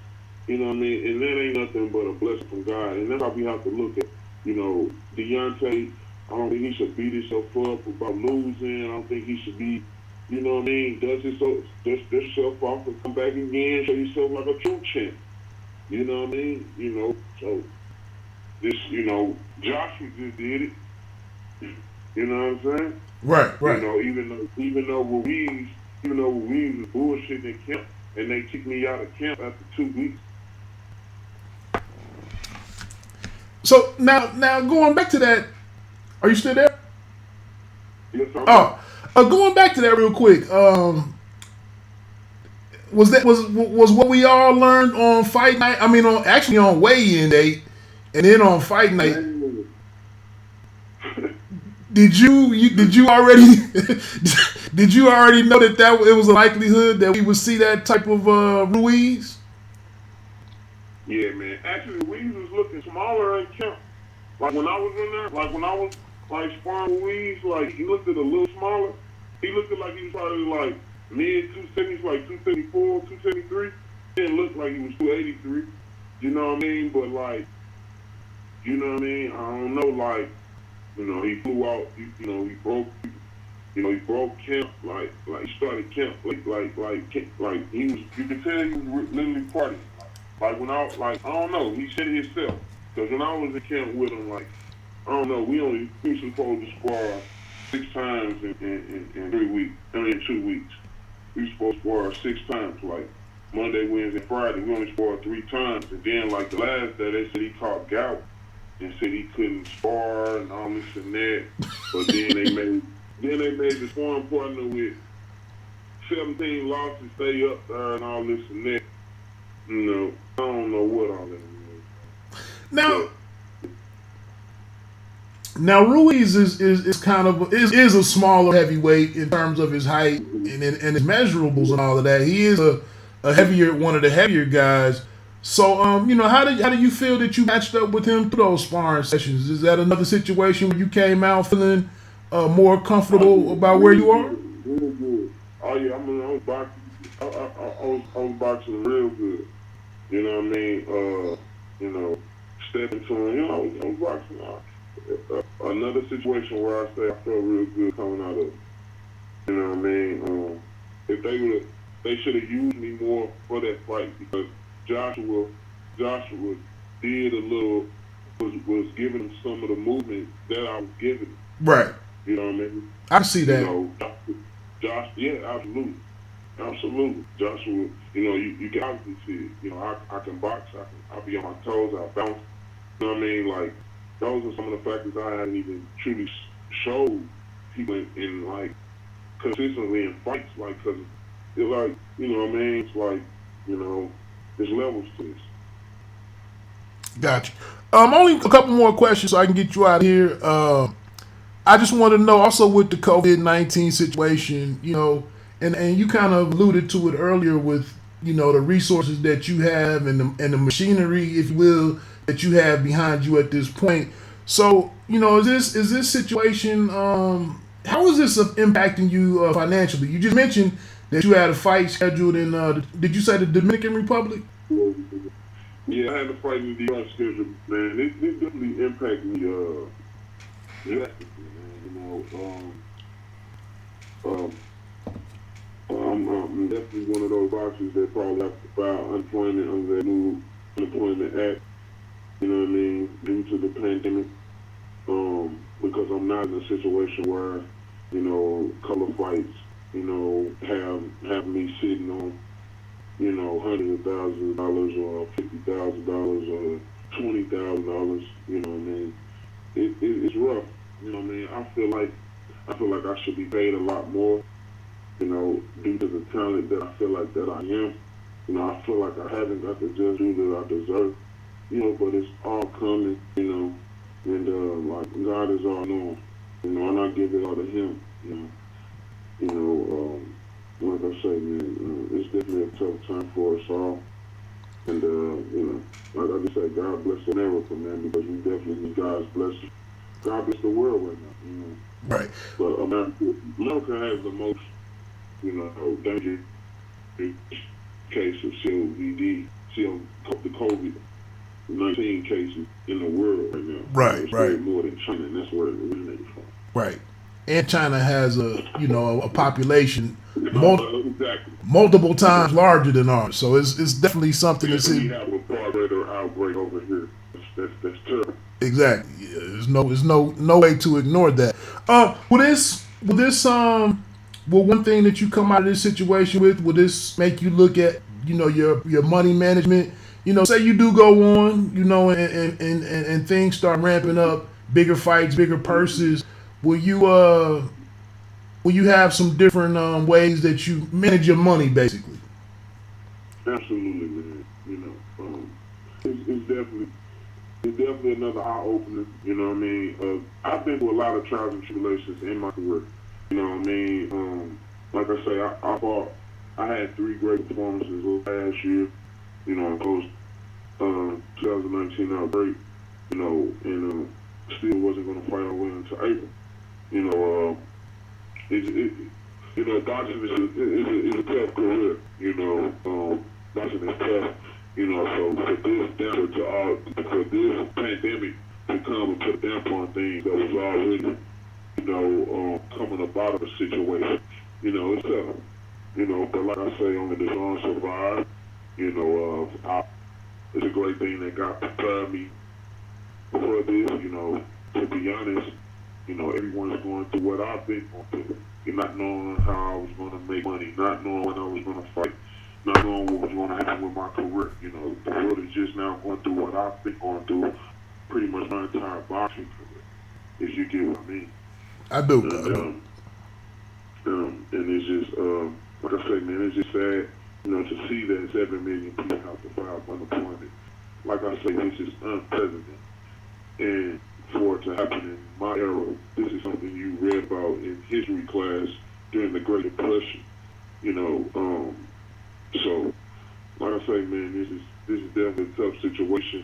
Speaker 2: You know what I mean? And that ain't nothing but a blessing from God. And that's how we have to look at, Deontay. I don't think he should beat himself up about losing. I don't think he should be, you know what I mean, dust himself off and come back again, show himself like a true champ. You know what I mean? So this, Joshua just did it. You know what I'm saying?
Speaker 1: Right.
Speaker 2: Even though Ruiz was bullshitting in camp, and they kicked me out of camp after 2 weeks.
Speaker 1: So now going back to that, are you still there?
Speaker 2: Yes, I'm
Speaker 1: Going back to that real quick. Was what we all learned on fight night? I mean, on weigh-in day, and then on fight night. Did you already did you already know that it was a likelihood that we would see that type of Ruiz?
Speaker 2: Yeah, man. Actually, Ruiz was looking smaller in camp. Like when I was in there, like when I was like sparring Ruiz, like he looked a little smaller. He looked like he was probably like mid 270s, like 274, 273. He didn't look like he was 283. You know what I mean? But like, you know what I mean? I don't know, like, he flew out, he broke camp, like he started camp, like he was, you could tell he was literally partying. Like when I don't know, he said it himself. Because when I was in camp with him, like, I don't know, we were supposed to spar 6 times in 3 weeks, in 2 weeks. We were supposed to spar 6 times, like Monday, Wednesday, Friday. We only sparred 3 times. And then like the last day, they said he caught gout and said he couldn't spar and all this and that. But then they made the sparring partner with 17 losses, stay up there and all this and that. I don't know what all that means.
Speaker 1: Now Ruiz is kind of is a smaller heavyweight in terms of his height and his measurables and all of that. He is a one of the heavier guys. So how do you feel that you matched up with him through those sparring sessions? Is that another situation where you came out feeling more comfortable about where you are?
Speaker 2: Real good. Oh yeah, I was boxing. I was boxing real good. You know what I mean? Stepping to him. I was boxing. Another situation where I say I felt real good coming out of it. You know what I mean? If they should have used me more for that fight, because Joshua did a little, was giving him some of the movement that I was giving him.
Speaker 1: Right.
Speaker 2: You know what I mean?
Speaker 1: I see that.
Speaker 2: Josh, yeah, absolutely. Joshua, you can obviously see it. I can box. I'll be on my toes. I'll bounce. You know what I mean? Like, those are some of the factors I hadn't even truly showed people in like, consistently in fights. Like, because it's like, you know what I mean? It's like, there's levels to this.
Speaker 1: Gotcha. Only a couple more questions so I can get you out of here. I just want to know also with the COVID-19 situation, and you kind of alluded to it earlier with, the resources that you have and the machinery, if you will, that you have behind you at this point. So, is this situation, how is this impacting you financially? You just mentioned that you had a fight scheduled in, did you say the Dominican Republic?
Speaker 2: Yeah, I had a fight in the D.R. schedule, man. It definitely impacted me drastically, man. Um, I'm definitely one of those boxers that probably have to file unemployment under that new Unemployment Act. You know what I mean? Due to the pandemic, because I'm not in a situation where, color fights, have me sitting on, hundreds of thousands of dollars or $50,000 or $20,000. You know what I mean? It's rough. You know what I mean? I feel like I should be paid a lot more. Due to the talent that I feel like that I am. I feel like I haven't got the just due that I deserve. But it's all coming. And like God is all knowing. And I give it all to Him. Like I say, man, it's definitely a tough time for us all. And like I just said, God bless America, man, because we definitely need God's blessing. God bless the world right now.
Speaker 1: Right.
Speaker 2: But America has the most, dangerous case of COVD, the COVID-19 cases in the world right now.
Speaker 1: Right,
Speaker 2: it's
Speaker 1: right.
Speaker 2: way more than China, and that's where it originated from.
Speaker 1: Right. And China has a population
Speaker 2: Exactly.
Speaker 1: multiple times larger than ours. So it's definitely something that's
Speaker 2: we have a far greater outbreak over here. That's terrible.
Speaker 1: Exactly. Yeah, there's no way to ignore that. Will one thing that you come out of this situation with, will this make you look at your money management? Say you do go on, and things start ramping up, bigger fights, bigger purses. Will you have some different ways that you manage your money, basically?
Speaker 2: Absolutely, man. It's definitely another eye opener. You know what I mean? I've been through a lot of trials and tribulations in my career. You know what I mean? Like I say, I had 3 great performances last year. Those 2019 out great. And still wasn't going to fight our way until April. Boxing is a tough career. Boxing is tough. So for this pandemic to come and put a damper on things that was already, coming about a situation, it's tough. But like I say, only the strong survive. It's a great thing that God prepared me for this. To be honest, everyone's going through what I've been going through. You're not knowing how I was going to make money, not knowing when I was going to fight, not knowing what was going to happen with my career. The world is just now going through what I've been going through pretty much my entire boxing career, if you get what I mean.
Speaker 1: I do.
Speaker 2: And it's just, like I say, man, it's just sad, to see that 7 million people have to file for unemployment. Like I say, this is unprecedented. And for it to happen in my era, this is something you read about in history class during the Great Depression. So like I say, man, this is definitely a tough situation,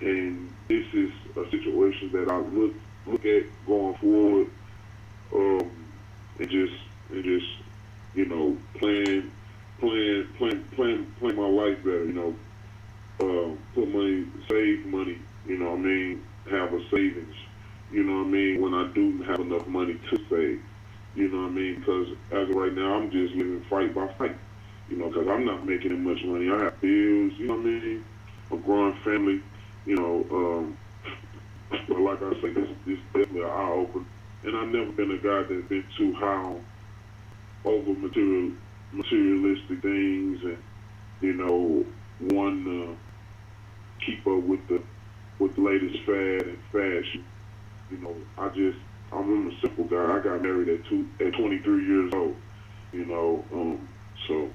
Speaker 2: and this is a situation that I look at going forward, and just plan my life better. Put money, save money. Have a savings. When I do have enough money to save. Because as of right now, I'm just living fight by fight. Because I'm not making much money. I have bills, a growing family, but like I say, this is definitely an eye opener. And I've never been a guy that's been too high on over materialistic things and, one to keep up with the latest fad and fashion. I'm a simple guy. I got married at 23 years old, so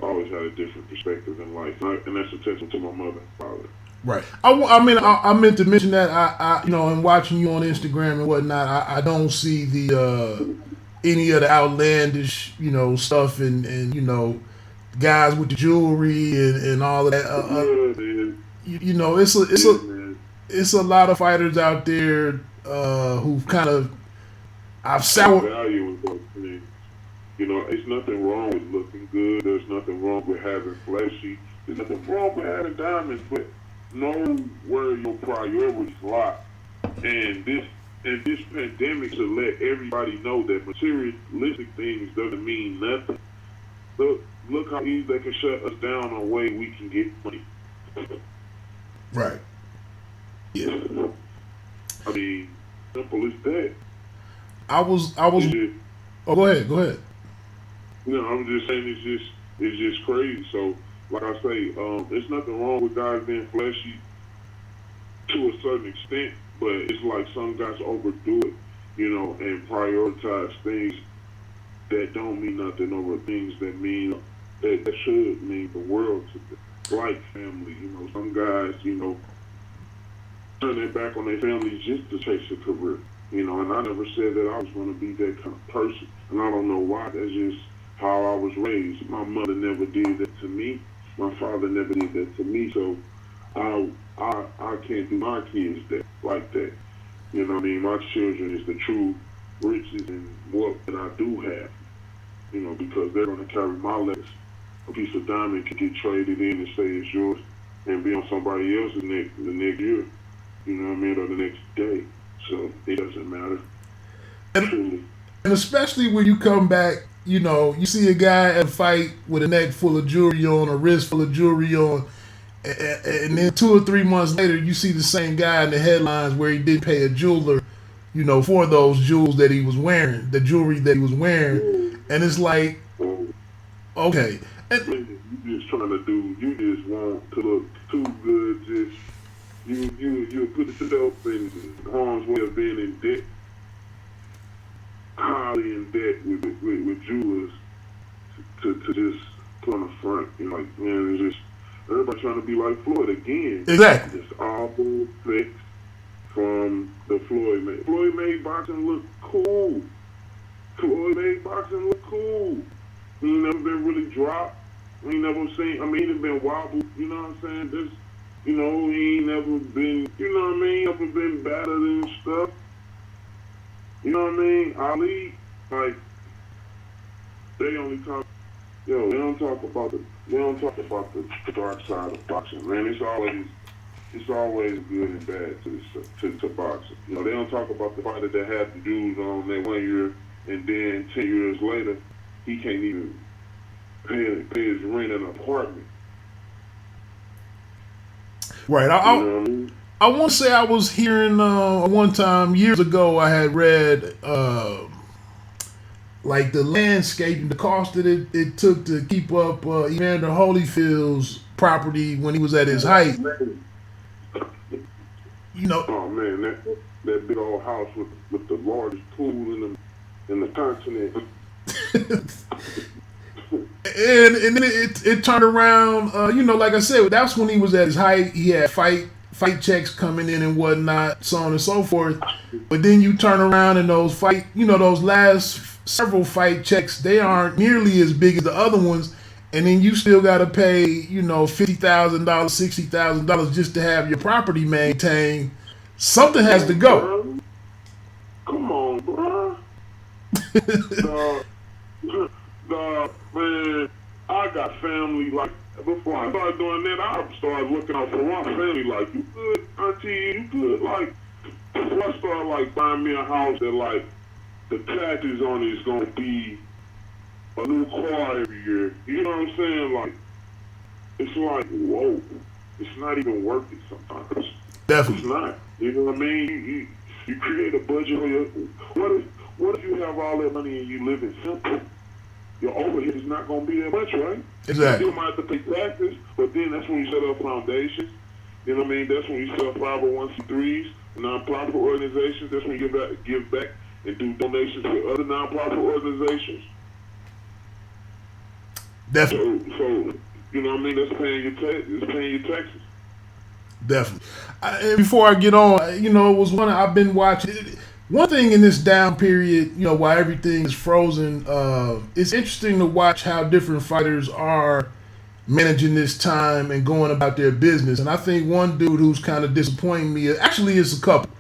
Speaker 2: I always had a different perspective in life, and that's a testament to my mother and father.
Speaker 1: Right. I meant to mention that I in watching you on Instagram and whatnot, I don't see the any of the outlandish stuff and guys with the jewelry and all of that. It's a lot of fighters out there who've kind of I've soured.
Speaker 2: Value in those things. It's nothing wrong with looking good. There's nothing wrong with having flashy. There's nothing wrong with having diamonds, but know where your priorities lie. And And this pandemic should let everybody know that materialistic things doesn't mean nothing. Look how easy they can shut us down on way we can get money.
Speaker 1: Right. Yeah.
Speaker 2: I mean, simple as that.
Speaker 1: I was. Oh, go ahead.
Speaker 2: You know, I'm just saying it's just crazy. So, like I say, there's nothing wrong with guys being flashy to a certain extent, but it's like some guys overdo it, you know, and prioritize things that don't mean nothing over things that mean that should mean the world to them. Like family, you know, some guys, you know, turn their back on their families just to chase a career, you know. And I never said that I was going to be that kind of person, and I don't know why. That's just how I was raised. My mother never did that to me. My father never did that to me. So I can't do my kids like that. You know what I mean? My children is the true riches and wealth that I do have. You know, because they're going to carry my legacy. A piece of diamond can get traded in and say it's yours and be on somebody else's neck the next year. You know what I mean? Or the next day. So it doesn't matter.
Speaker 1: And especially when you come back, you know, you see a guy at a fight with a neck full of jewelry on, a wrist full of jewelry on, and then 2 or 3 months later, you see the same guy in the headlines where he didn't pay a jeweler, you know, for those jewels that he was wearing, the jewelry that he was wearing, and it's like, okay. And
Speaker 2: you just trying to do, you just want to look too good, just, you put yourself in harm's way of being in debt, highly in debt with jewelers to just put on the front. You know, like, man, it's just, everybody trying to be like Floyd again.
Speaker 1: Exactly.
Speaker 2: It's all fixed from the Floyd made. Floyd made boxing look cool. Floyd made boxing look cool. He ain't never been really dropped. We ain't never seen, I mean, he done been wobbled, you know what I'm saying? This, you know, he ain't never been, you know what I mean? Never been battered and stuff. You know what I mean? Ali, like, they only talk, they don't talk about the dark side of boxing, man. It's always good and bad to boxing. You know, they don't talk about the fighter that had the dudes on that 1 year, and then 10 years later, he can't even pay his rent in an apartment.
Speaker 1: Right. I want to say I was hearing one time years ago I had read like the landscaping, the cost that it took to keep up Evander Holyfield's property when he was at his height. You know.
Speaker 2: Oh man, that big old house with the largest pool in the continent.
Speaker 1: And then it turned around, you know, like I said, that's when he was at his height. He had fight checks coming in and whatnot, so on and so forth. But then you turn around and those those last several fight checks, they aren't nearly as big as the other ones. And then you still got to pay, you know, $50,000, $60,000 just to have your property maintained. Something has to go.
Speaker 2: Come on, bro. Man, I got family, like, before I started doing that, I started looking out for my family, like, you good, auntie, you good, like, before I started, like, buying me a house that, like, the taxes on it is going to be a new car every year, you know what I'm saying, like, it's like, whoa, it's not even worth it sometimes.
Speaker 1: Definitely.
Speaker 2: It's not, you know what I mean, you create a budget for your, what if you have all that money and you live in simple? Your overhead is not going to be that much, right?
Speaker 1: Exactly.
Speaker 2: You still might have to pay taxes, but then that's when you set up foundations. You know what I mean? That's when you set up 501c3s, non-profit organizations. That's when you give back and do donations to other non-profit organizations.
Speaker 1: Definitely.
Speaker 2: So you know what I mean? That's paying your taxes.
Speaker 1: Definitely. And before I get on, you know, it was one I've been watching. One thing in this down period, you know, while everything is frozen, it's interesting to watch how different fighters are managing this time and going about their business. And I think one dude who's kind of disappointing me, actually it's a couple.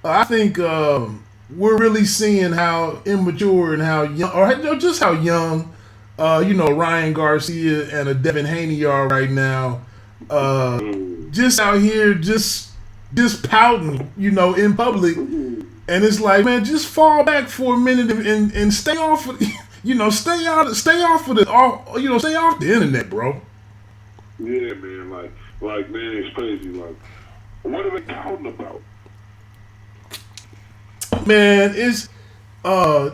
Speaker 1: I think we're really seeing how immature and how young, or just how young, you know, Ryan Garcia and Devin Haney are right now. Just out here, just just pouting, in public. And it's like, man, just fall back for a minute and stay off of, stay off of stay off the internet, bro.
Speaker 2: Yeah, man, like man, it's crazy. Like, what are they talking about?
Speaker 1: Man, it's I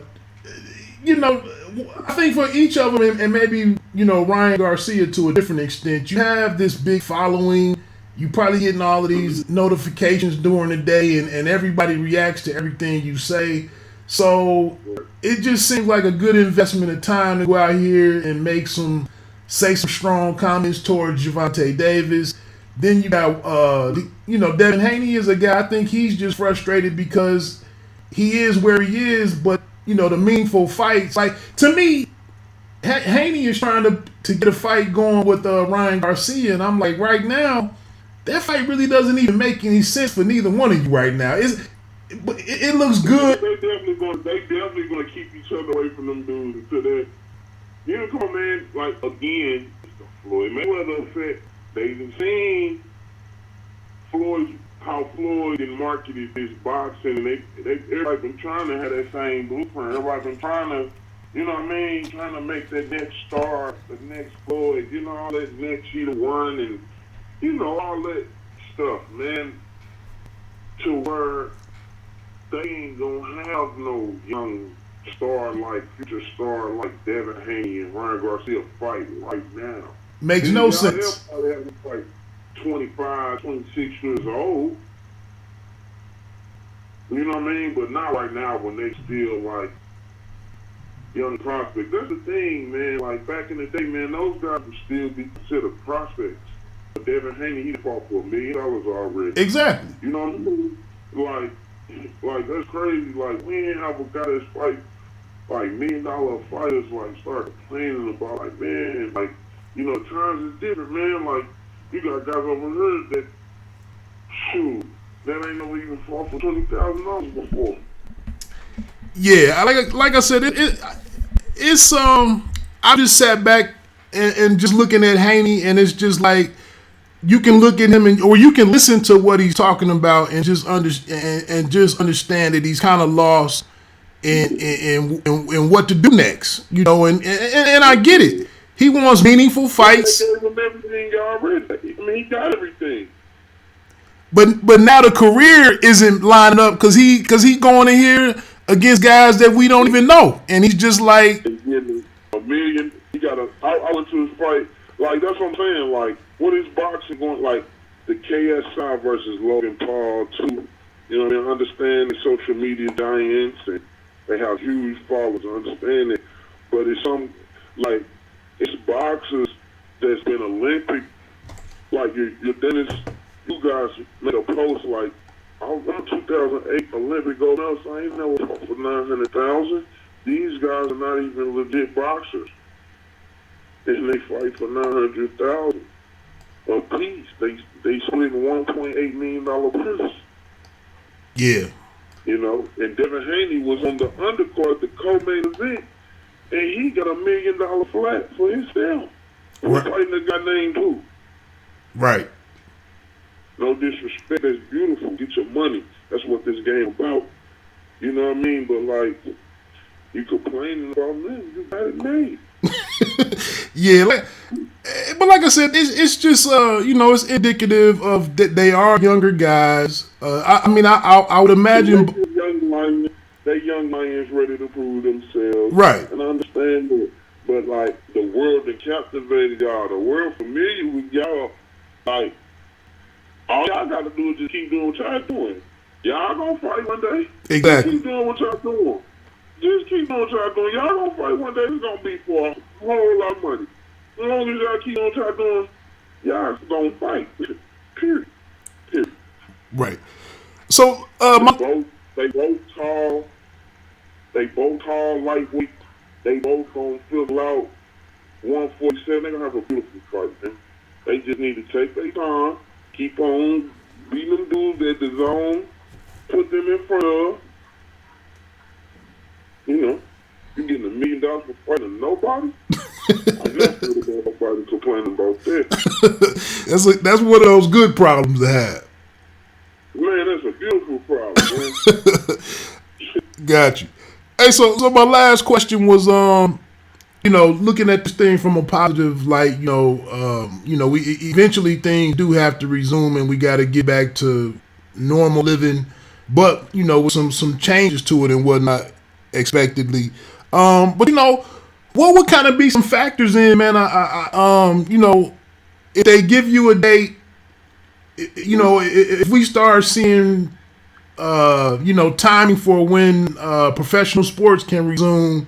Speaker 1: think for each of them, and maybe Ryan Garcia to a different extent, you have this big following. You probably getting all of these notifications during the day, and everybody reacts to everything you say. So it just seems like a good investment of time to go out here and say some strong comments towards Gervonta Davis. Then you got, Devin Haney is a guy. I think he's just frustrated because he is where he is, but the meaningful fights. Like, to me, Haney is trying to get a fight going with Ryan Garcia, and I'm like, right now, that fight really doesn't even make any sense for neither one of you right now. It looks good.
Speaker 2: They definitely gonna keep each other away from them dudes until that. Come on, man. Like, again, Floyd Mayweather effect. They've seen how Floyd and marketed this boxing, and everybody been trying to have that same blueprint. Everybody been trying to, trying to make that next star, the next Floyd, all that next Cheetah One, and all that stuff, man. To where they ain't gonna have no young future star like Devin Haney and Ryan Garcia fight right now.
Speaker 1: Makes no sense.
Speaker 2: They'll probably have to fight 25, 26 years old. You know what I mean? But not right now when they still like young prospects. That's the thing, man. Like back in the day, man, those guys would still be considered prospects. But Devin Haney, he fought for $1 million already.
Speaker 1: Exactly.
Speaker 2: You know what I mean? Like that's crazy. Like we ain't have a guy that's fight like $1 million fighters like start complaining about like, man, like, times is different, man. Like you got guys over here that shoot, that ain't never even fought for $20,000 before.
Speaker 1: Yeah, like I said, it's I just sat back and just looking at Haney, and it's just like you can look at him or you can listen to what he's talking about and just understand that he's kind of lost in what to do next, and I get it. He wants meaningful fights.
Speaker 2: They gave him everything already. I mean, he got everything.
Speaker 1: But now the career isn't lining up because he going in here against guys that we don't even know, and he's just like
Speaker 2: $1 million. He got I went to his fight. Like that's what I'm saying. Like what is boxing going like? The KSI versus Logan Paul too. I understand the social media giants and they have huge followers. I understand it, but it's it's boxers that's been Olympic. Like your Dennis, you guys made a post like, I'm 2008 Olympic gold medal, so I ain't never fought for 900,000. These guys are not even legit boxers, and they fight for 900,000 a piece. They split $1.8 million purse.
Speaker 1: Yeah.
Speaker 2: And Devin Haney was on the undercard, the co-main event, and he got $1 million flat for himself. We're fighting a guy named who?
Speaker 1: Right.
Speaker 2: No disrespect, that's beautiful. Get your money. That's what this game about. You know what I mean? But like, you complaining about me, you got it made.
Speaker 1: Yeah, but like I said, it's just it's indicative of that they are younger guys. I would imagine
Speaker 2: they young lions ready to prove themselves,
Speaker 1: right?
Speaker 2: And I understand that, but like the world that captivated y'all, the world familiar with y'all, like all y'all got to do is just keep doing what y'all doing. Y'all gonna fight one day.
Speaker 1: Exactly.
Speaker 2: Keep doing what y'all doing. Just keep doing what y'all doing. Y'all gonna fight one day. It's gonna be for a whole lot of money. As long as y'all keep doing what y'all doing, y'all gonna fight. Period.
Speaker 1: Right. So
Speaker 2: they both tall. They both tall, lightweight. They both gonna fill out 147. They gonna have a beautiful fight, man. They just need to take their time, keep on beating them dudes at the zone, put them in front of. You getting $1 million for fighting nobody? I never heard about nobody complaining about that.
Speaker 1: That's one of those good problems to have.
Speaker 2: man, that's a beautiful problem, man.
Speaker 1: Got you. Hey, so my last question was, looking at this thing from a positive light, we eventually things do have to resume, and we got to get back to normal living, but with some changes to it and whatnot, expectedly. But what would kind of be some factors in, man? If they give you a date, if we start seeing, timing for when professional sports can resume,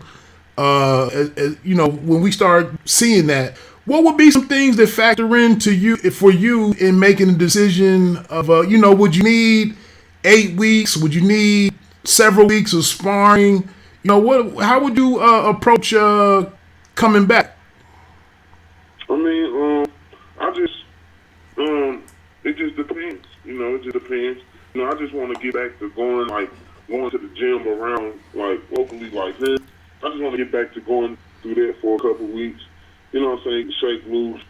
Speaker 1: when we start seeing that, what would be some things that factor into for you in making a decision of, would you need 8 weeks? Would you need several weeks of sparring? How would you approach coming back?
Speaker 2: I mean, it just depends. It just depends. I just want to get back to going to the gym around, locally like this. I just want to get back to going through that for a couple weeks. You know what I'm saying? Shake loose.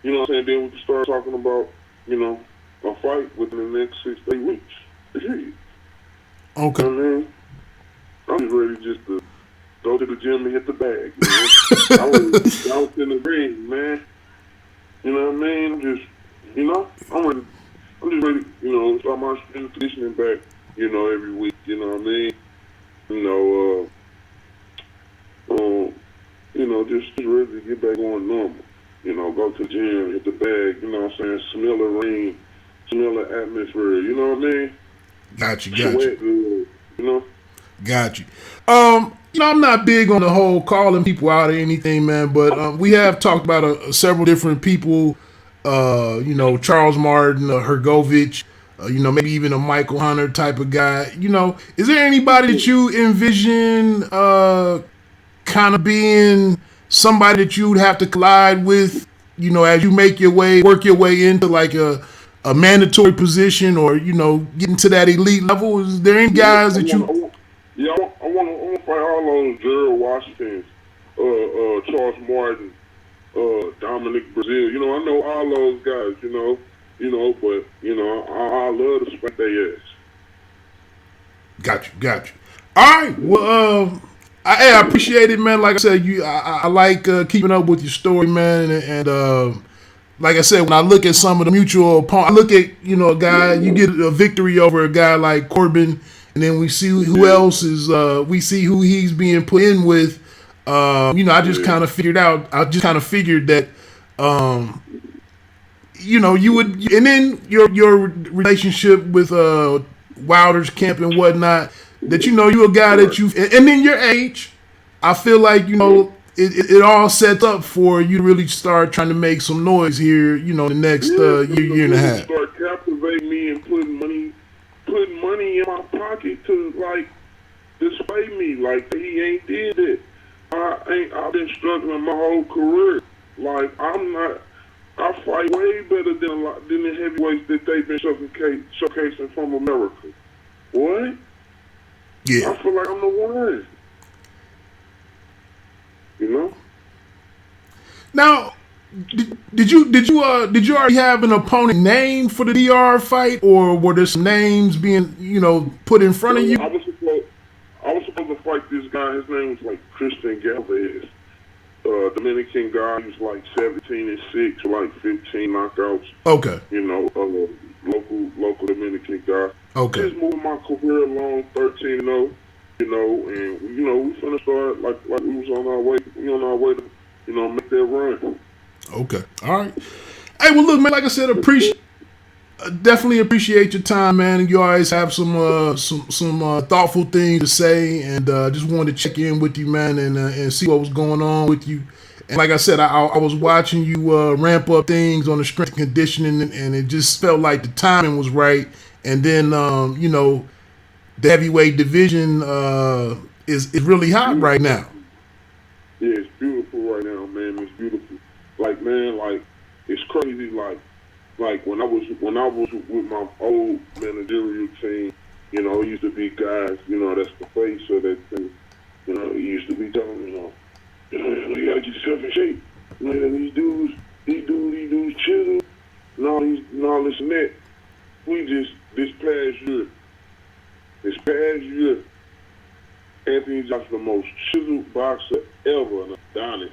Speaker 2: You know what I'm saying? Then we can start talking about, a fight within the next 6 to 8 weeks. Period.
Speaker 1: Okay.
Speaker 2: You know what I mean? I'm just ready just to go to the gym and hit the bag. I was in the ring, man. You know what I mean? I'm just ready, start my strength conditioning back, every week, you know what I mean? Just ready to get back on normal. Go to the gym, hit the bag, you know what I'm saying? Smell the ring, smell the atmosphere, you know what I mean?
Speaker 1: Got you. Got you. I'm not big on the whole calling people out or anything, man, but we have talked about several different people, Charles Martin, Hergovich, maybe even a Michael Hunter type of guy. Is there anybody that you envision kind of being somebody that you would have to collide with, as you work your way into like a mandatory position or, getting to that elite level? Is there any guys that you...
Speaker 2: I want to fight all those Gerald Washingtons, Charles Martin, Dominic Brazil. I know all those guys, but, I love to spank their ass.
Speaker 1: Got you. All right. Well, I appreciate it, man. Like I said, I like keeping up with your story, man. And like I said, when I look at some of the mutual opponents, I look at, a guy, you get a victory over a guy like Corbin, and then we see who else is, we see who he's being put in with. I just kind of figured that, you would, and then your relationship with Wilder's camp and whatnot, that you're a guy that and then your age, I feel like it all sets up for you to really start trying to make some noise here, the next year and a half.
Speaker 2: Start captivating me and putting money in my pocket to display me like he ain't did it. I've been struggling my whole career. I fight way better than the heavyweights that they've been showcasing from America. What?
Speaker 1: Yeah.
Speaker 2: I feel like I'm the one.
Speaker 1: Now, did you already have an opponent name for the DR fight, or were there some names being put in front of you?
Speaker 2: I was supposed to fight this guy. His name was Christian Galvez, Dominican guy. He was 17-6, 15 knockouts.
Speaker 1: Okay.
Speaker 2: Local Dominican guy.
Speaker 1: Okay.
Speaker 2: Just moving my career along, 13-0. And we finna start like we was on our way. We on our way to make that run.
Speaker 1: Okay. All right. Hey, well, look, man. Like I said, definitely appreciate your time, man. You always have some thoughtful things to say, and just wanted to check in with you, man, and see what was going on with you. And like I said, I was watching you ramp up things on the strength and conditioning, and it just felt like the timing was right. And then the heavyweight division is really hot right now.
Speaker 2: Yeah, it's beautiful right now, man. It's beautiful. It's crazy. When I was with my old managerial team, it used to be guys, that's the face of that thing. He used to be telling me, you gotta get yourself in shape. These dudes chill, and all this and that. this past year, Anthony Johnson, the most chiseled boxer ever in Adonis,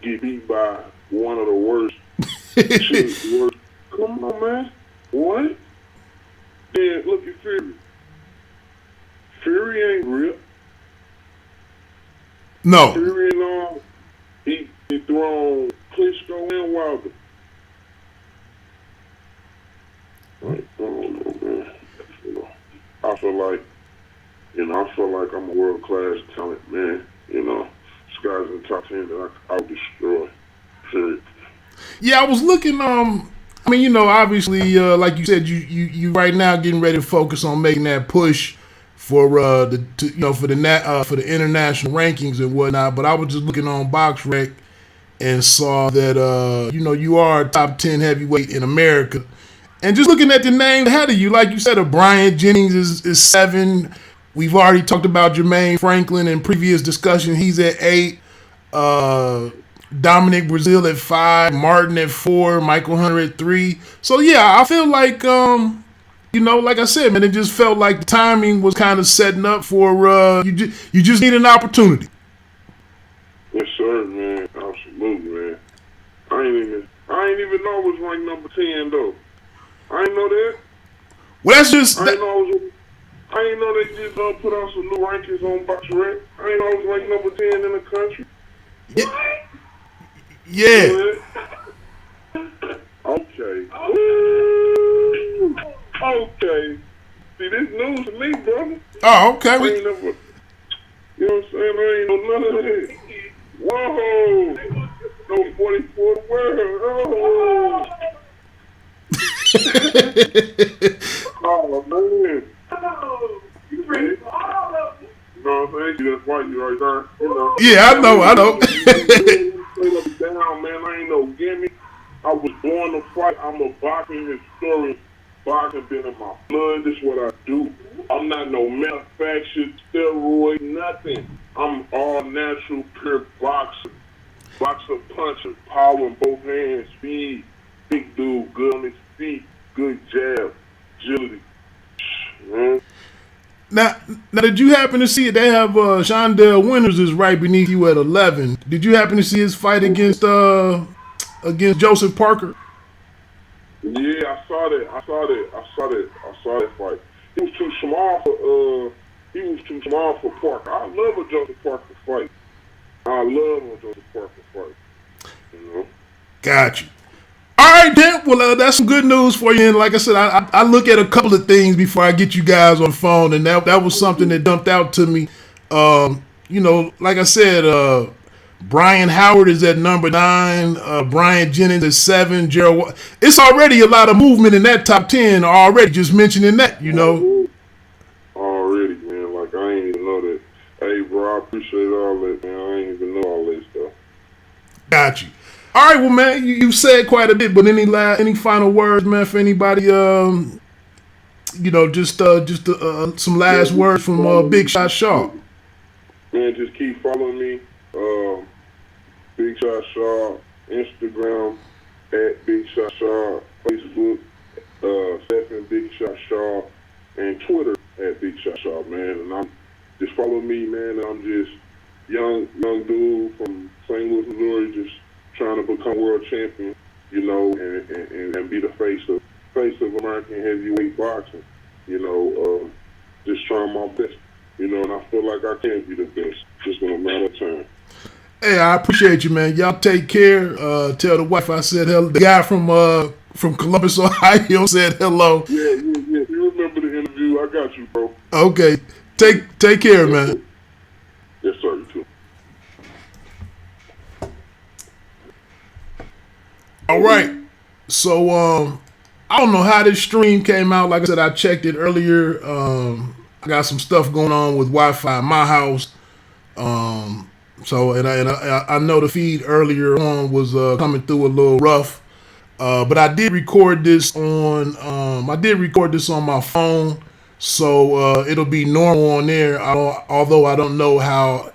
Speaker 2: get beat by one of the worst. Come on, man. What? Then look at Fury. Fury ain't real.
Speaker 1: No.
Speaker 2: Fury and he thrown Klitschko and Wilder. Like, I don't know, man. You know, I feel like I'm a world class talent, man. You know, this guy's in the top 10 that I'll destroy. Period.
Speaker 1: Yeah, I was looking. I mean, you know, obviously, like you said, you right now getting ready to focus on making that push for for the international rankings and whatnot. But I was just looking on BoxRec and saw that you are a top 10 heavyweight in America. And just looking at the names ahead of you, like you said, Brian Jennings is 7. We've already talked about Jermaine Franklin in previous discussion. He's at 8. Dominic Brazil at 5. Martin at 4. Michael Hunter at 3. So, yeah, I feel like, like I said, man, it just felt like the timing was kind of setting up for you just need an opportunity.
Speaker 2: Yes, sir, man. Absolutely, man. I ain't even know I was ranked number 10, though. I ain't know that.
Speaker 1: Well, that's just.
Speaker 2: I ain't know they just put out some new rankings on BoxRec. I ain't know I was ranked number 10 in the country.
Speaker 1: Yeah.
Speaker 2: Okay. Okay. See, this news to me, brother.
Speaker 1: Oh, okay.
Speaker 2: I ain't never, you know what I'm saying? I ain't know none of that. Whoa. No 44 the world. Oh. Oh, man. You ready for all of them? You know what I'm saying? That's why you right there. You know.
Speaker 1: Yeah, I know.
Speaker 2: Straight up and down, man. I ain't no gimme. I was born to fight. I'm a boxing historian. Boxing been in my blood. This is what I do. I'm not no manufactured steroid, nothing. I'm all natural, pure boxer. Boxer puncher, power in both hands, speed, big dude, good on his feet, good jab, agility. Man.
Speaker 1: Now, did you happen to see it? They have Shondell Winters is right beneath you at 11. Did you happen to see his fight against Joseph Parker?
Speaker 2: Yeah, I saw that fight. He was too small for Parker. I love a Joseph Parker fight. You know.
Speaker 1: Got you. All right, then. Well, that's some good news for you. And like I said, I look at a couple of things before I get you guys on the phone, and that was something that dumped out to me. Like I said, Brian Howard is at number 9. Brian Jennings is 7. Gerald. It's already a lot of movement in that top 10 already. Just mentioning that, you know.
Speaker 2: Already, man. Like I ain't even know that. Hey, bro, I appreciate all that, man. I ain't even know all that stuff. Got you.
Speaker 1: All right, well, man, you said quite a bit, but any final words, man, for anybody? Just some last words from Big Shot Shaw.
Speaker 2: Man, just keep following me. Big Shot Shaw, Instagram at Big Shot Shaw, Facebook, Stephan Big Shot Shaw, and Twitter at Big Shot Shaw, man. And just follow me, man. I'm just young dude from St. Louis, Missouri, just trying to become world champion, and be the face of American heavyweight boxing. Just trying my best, and I feel like I can be the best. Just in a matter of time.
Speaker 1: Hey, I appreciate you, man. Y'all take care. Tell the wife I said hello. The guy from Columbus, Ohio said hello.
Speaker 2: Yeah. You remember the interview? I got you, bro.
Speaker 1: Okay. Take care, man.
Speaker 2: Yes, sir. You too.
Speaker 1: All right. So, I don't know how this stream came out. Like I said, I checked it earlier. I got some stuff going on with Wi-Fi in my house. I know the feed earlier on was coming through a little rough. But I did record this on my phone, so it'll be normal on there. Although I don't know how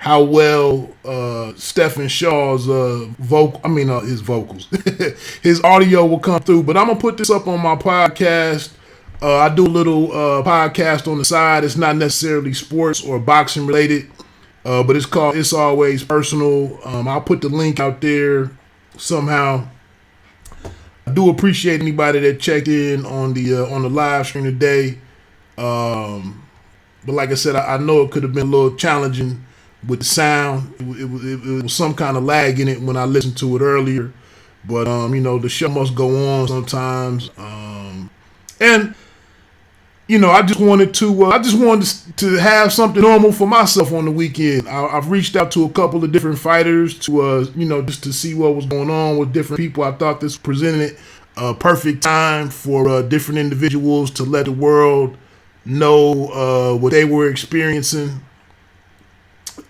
Speaker 1: how well Stephan Shaw's his vocals, his audio will come through. But I'm gonna put this up on my podcast. I do a little podcast on the side. It's not necessarily sports or boxing related, but it's called It's Always Personal. I'll put the link out there somehow. I do appreciate anybody that checked in on the live stream today. But like I said, I know it could have been a little challenging with the sound. It was some kind of lag in it when I listened to it earlier. But the show must go on sometimes. And I just wanted to have something normal for myself on the weekend. I've reached out to a couple of different fighters to just to see what was going on with different people. I thought this presented a perfect time for different individuals to let the world know what they were experiencing.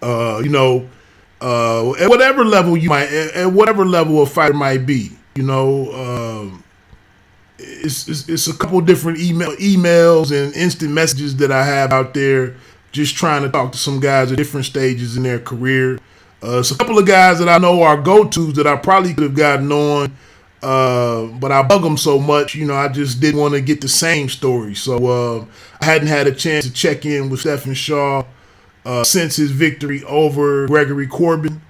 Speaker 1: At whatever level at whatever level a fighter might be, it's a couple different emails and instant messages that I have out there, just trying to talk to some guys at different stages in their career. It's a couple of guys that I know are go-tos that I probably could have gotten on, but I bug them so much, I just didn't want to get the same story. So I hadn't had a chance to check in with Stephan Shaw since his victory over Gregory Corbin.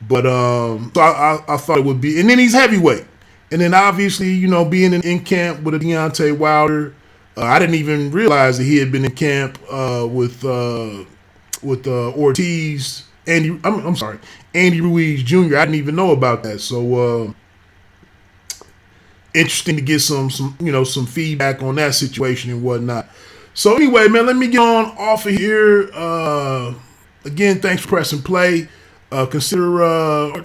Speaker 1: But so I thought it would be, and then he's heavyweight. And then obviously, being in camp with a Deontay Wilder, I didn't even realize that he had been in camp with Ortiz, Andy Ruiz Jr. I didn't even know about that. So interesting to get some feedback on that situation and whatnot. So anyway, man, let me get on off of here. Again, thanks for pressing play. Consider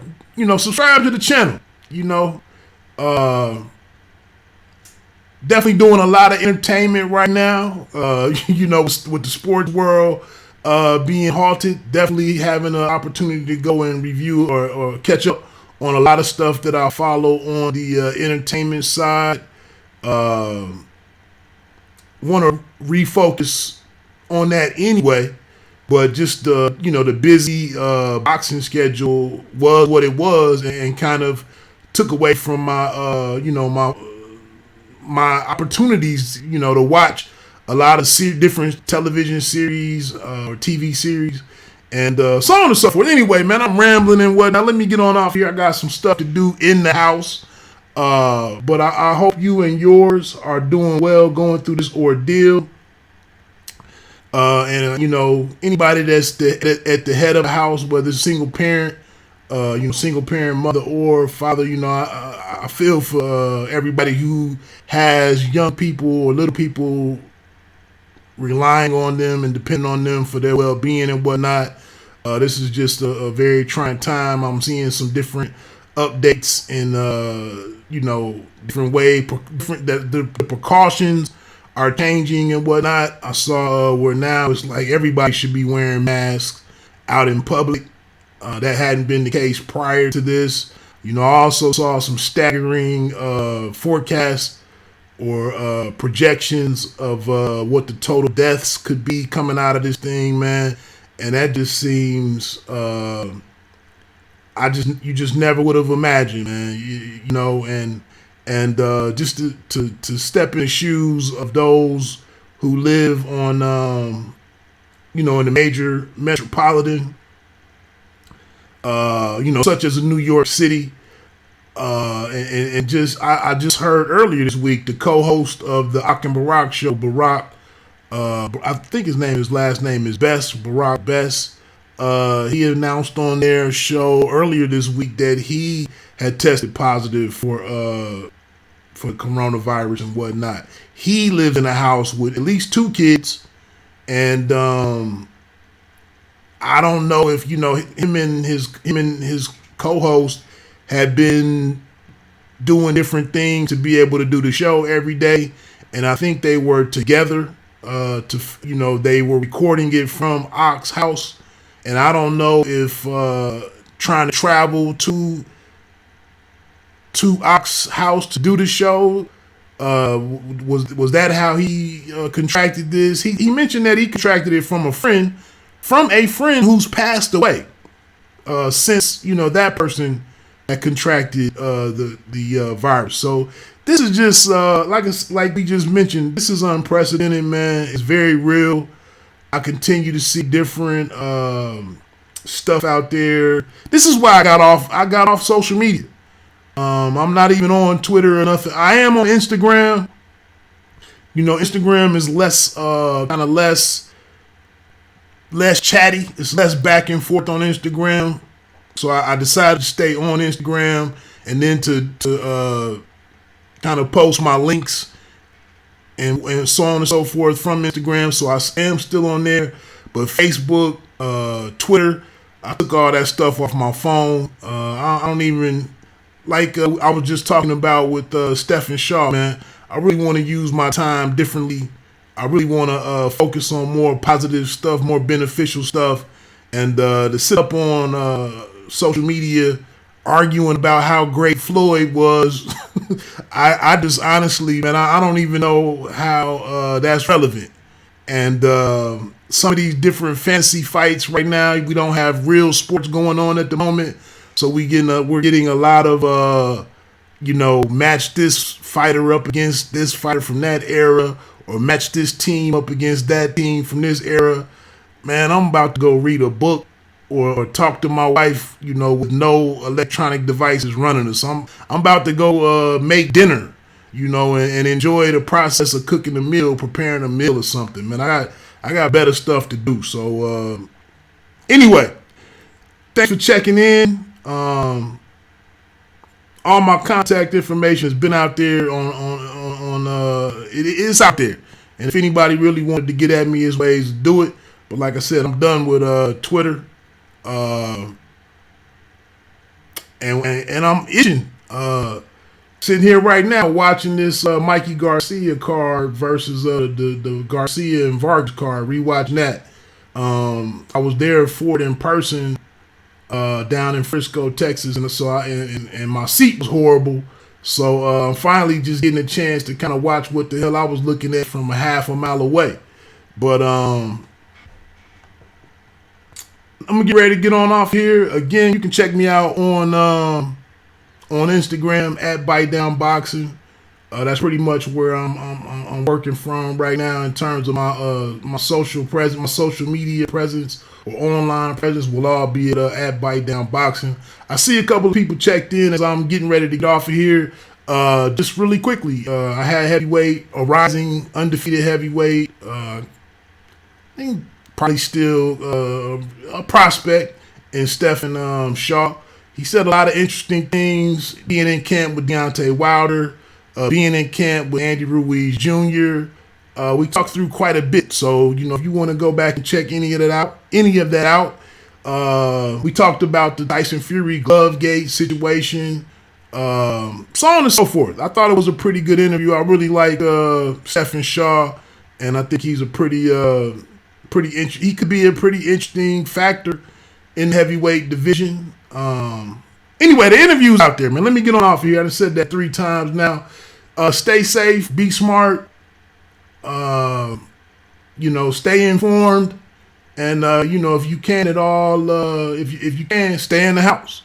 Speaker 1: subscribe to the channel. Definitely doing a lot of entertainment right now. With the sports world being halted, definitely having an opportunity to go and review or catch up on a lot of stuff that I follow on the entertainment side. Want to refocus on that anyway, but just the busy boxing schedule was what it was, and kind of took away from my my opportunities to watch a lot of different television series or TV series and so on and so forth. Anyway, man, I'm rambling and whatnot. Let me get on off here. I got some stuff to do in the house, but I hope you and yours are doing well going through this ordeal. And anybody that's at the head of the house, whether it's single parent, single parent mother or father, I feel for everybody who has young people or little people relying on them and depending on them for their well-being and whatnot. This is just a very trying time. I'm seeing some different updates and different way, the precautions are changing and whatnot. I saw where now it's like everybody should be wearing masks out in public. That hadn't been the case prior to this. I also saw some staggering forecasts or projections of what the total deaths could be coming out of this thing, man. And that just seems, you just never would have imagined, man. And just to step in the shoes of those who live on, in the major metropolitan. Such as New York City, I just heard earlier this week the co-host of the Ak and Barack show, Barack, I think his last name is Best, Barack Best. He announced on their show earlier this week that he had tested positive for coronavirus and whatnot. He lives in a house with at least 2 kids, and I don't know if him and his co-host had been doing different things to be able to do the show every day, and I think they were together. They were recording it from Ock's house, and I don't know if trying to travel to Ock's house to do the show was that how he contracted this. He mentioned that he contracted it from a friend. from a friend who's passed away since, you know, that person had contracted the virus. So this is just like we just mentioned, this is unprecedented, man. It's very real. I continue to see different stuff out there. This is why I got off social media. I'm not even on Twitter or nothing. I am on Instagram. You know, Instagram is less less chatty. It's less back and forth on Instagram. So I decided to stay on Instagram and then to kind of post my links and so on and so forth from Instagram. So I am still on there. But Facebook, Twitter, I took all that stuff off my phone. I don't even, like I was just talking about with Stephan Shaw, man. I really want to use my time differently. I really want to focus on more positive stuff, more beneficial stuff. And to sit up on social media arguing about how great Floyd was, I just honestly, man, I don't even know how that's relevant. And some of these different fantasy fights right now, we don't have real sports going on at the moment. So we're getting a lot of, match this fighter up against this fighter from that era, or match this team up against that team from this era. Man, I'm about to go read a book or talk to my wife, with no electronic devices running us. I'm about to go make dinner, and enjoy the process of cooking a meal, preparing a meal or something. Man, I got better stuff to do. So anyway, thanks for checking in. All my contact information has been out there on it is out there. And if anybody really wanted to get at me, there's ways to do it. But like I said, I'm done with Twitter. And I'm itching. Sitting here right now watching this Mikey Garcia card versus the Garcia and Vargas card, rewatching that. I was there for it in person down in Frisco, Texas, and so and my seat was horrible. So I'm finally just getting a chance to kind of watch what the hell I was looking at from a half a mile away. But I'm gonna get ready to get on off here. Again, you can check me out on Instagram at Bite Down Boxing. That's pretty much where I'm working from right now in terms of my social presence, my social media presence or online presence will all be at Bite Down Boxing. I see a couple of people checked in as I'm getting ready to get off of here. Just really quickly, I had heavyweight, a rising undefeated heavyweight. I think probably still a prospect in Stephan Shaw. He said a lot of interesting things, being in camp with Deontay Wilder, being in camp with Andy Ruiz Jr. We talked through quite a bit, so if you want to go back and check any of that out, we talked about the Tyson Fury Glovegate situation, so on and so forth. I thought it was a pretty good interview. I really like Stephan Shaw, and I think he's a he could be a pretty interesting factor in the heavyweight division. Anyway, the interview's out there, man. Let me get on off here. I done said that 3 times now. Stay safe, be smart, stay informed, and if you can at all, if you can, stay in the house.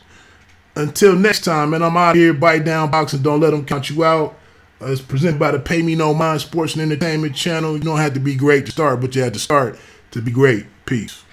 Speaker 1: Until next time, man, I'm out here. Bite Down Boxing. Don't let them count you out. It's presented by the Pay Me No Mind Sports and Entertainment Channel. You don't have to be great to start, but you have to start to be great. Peace.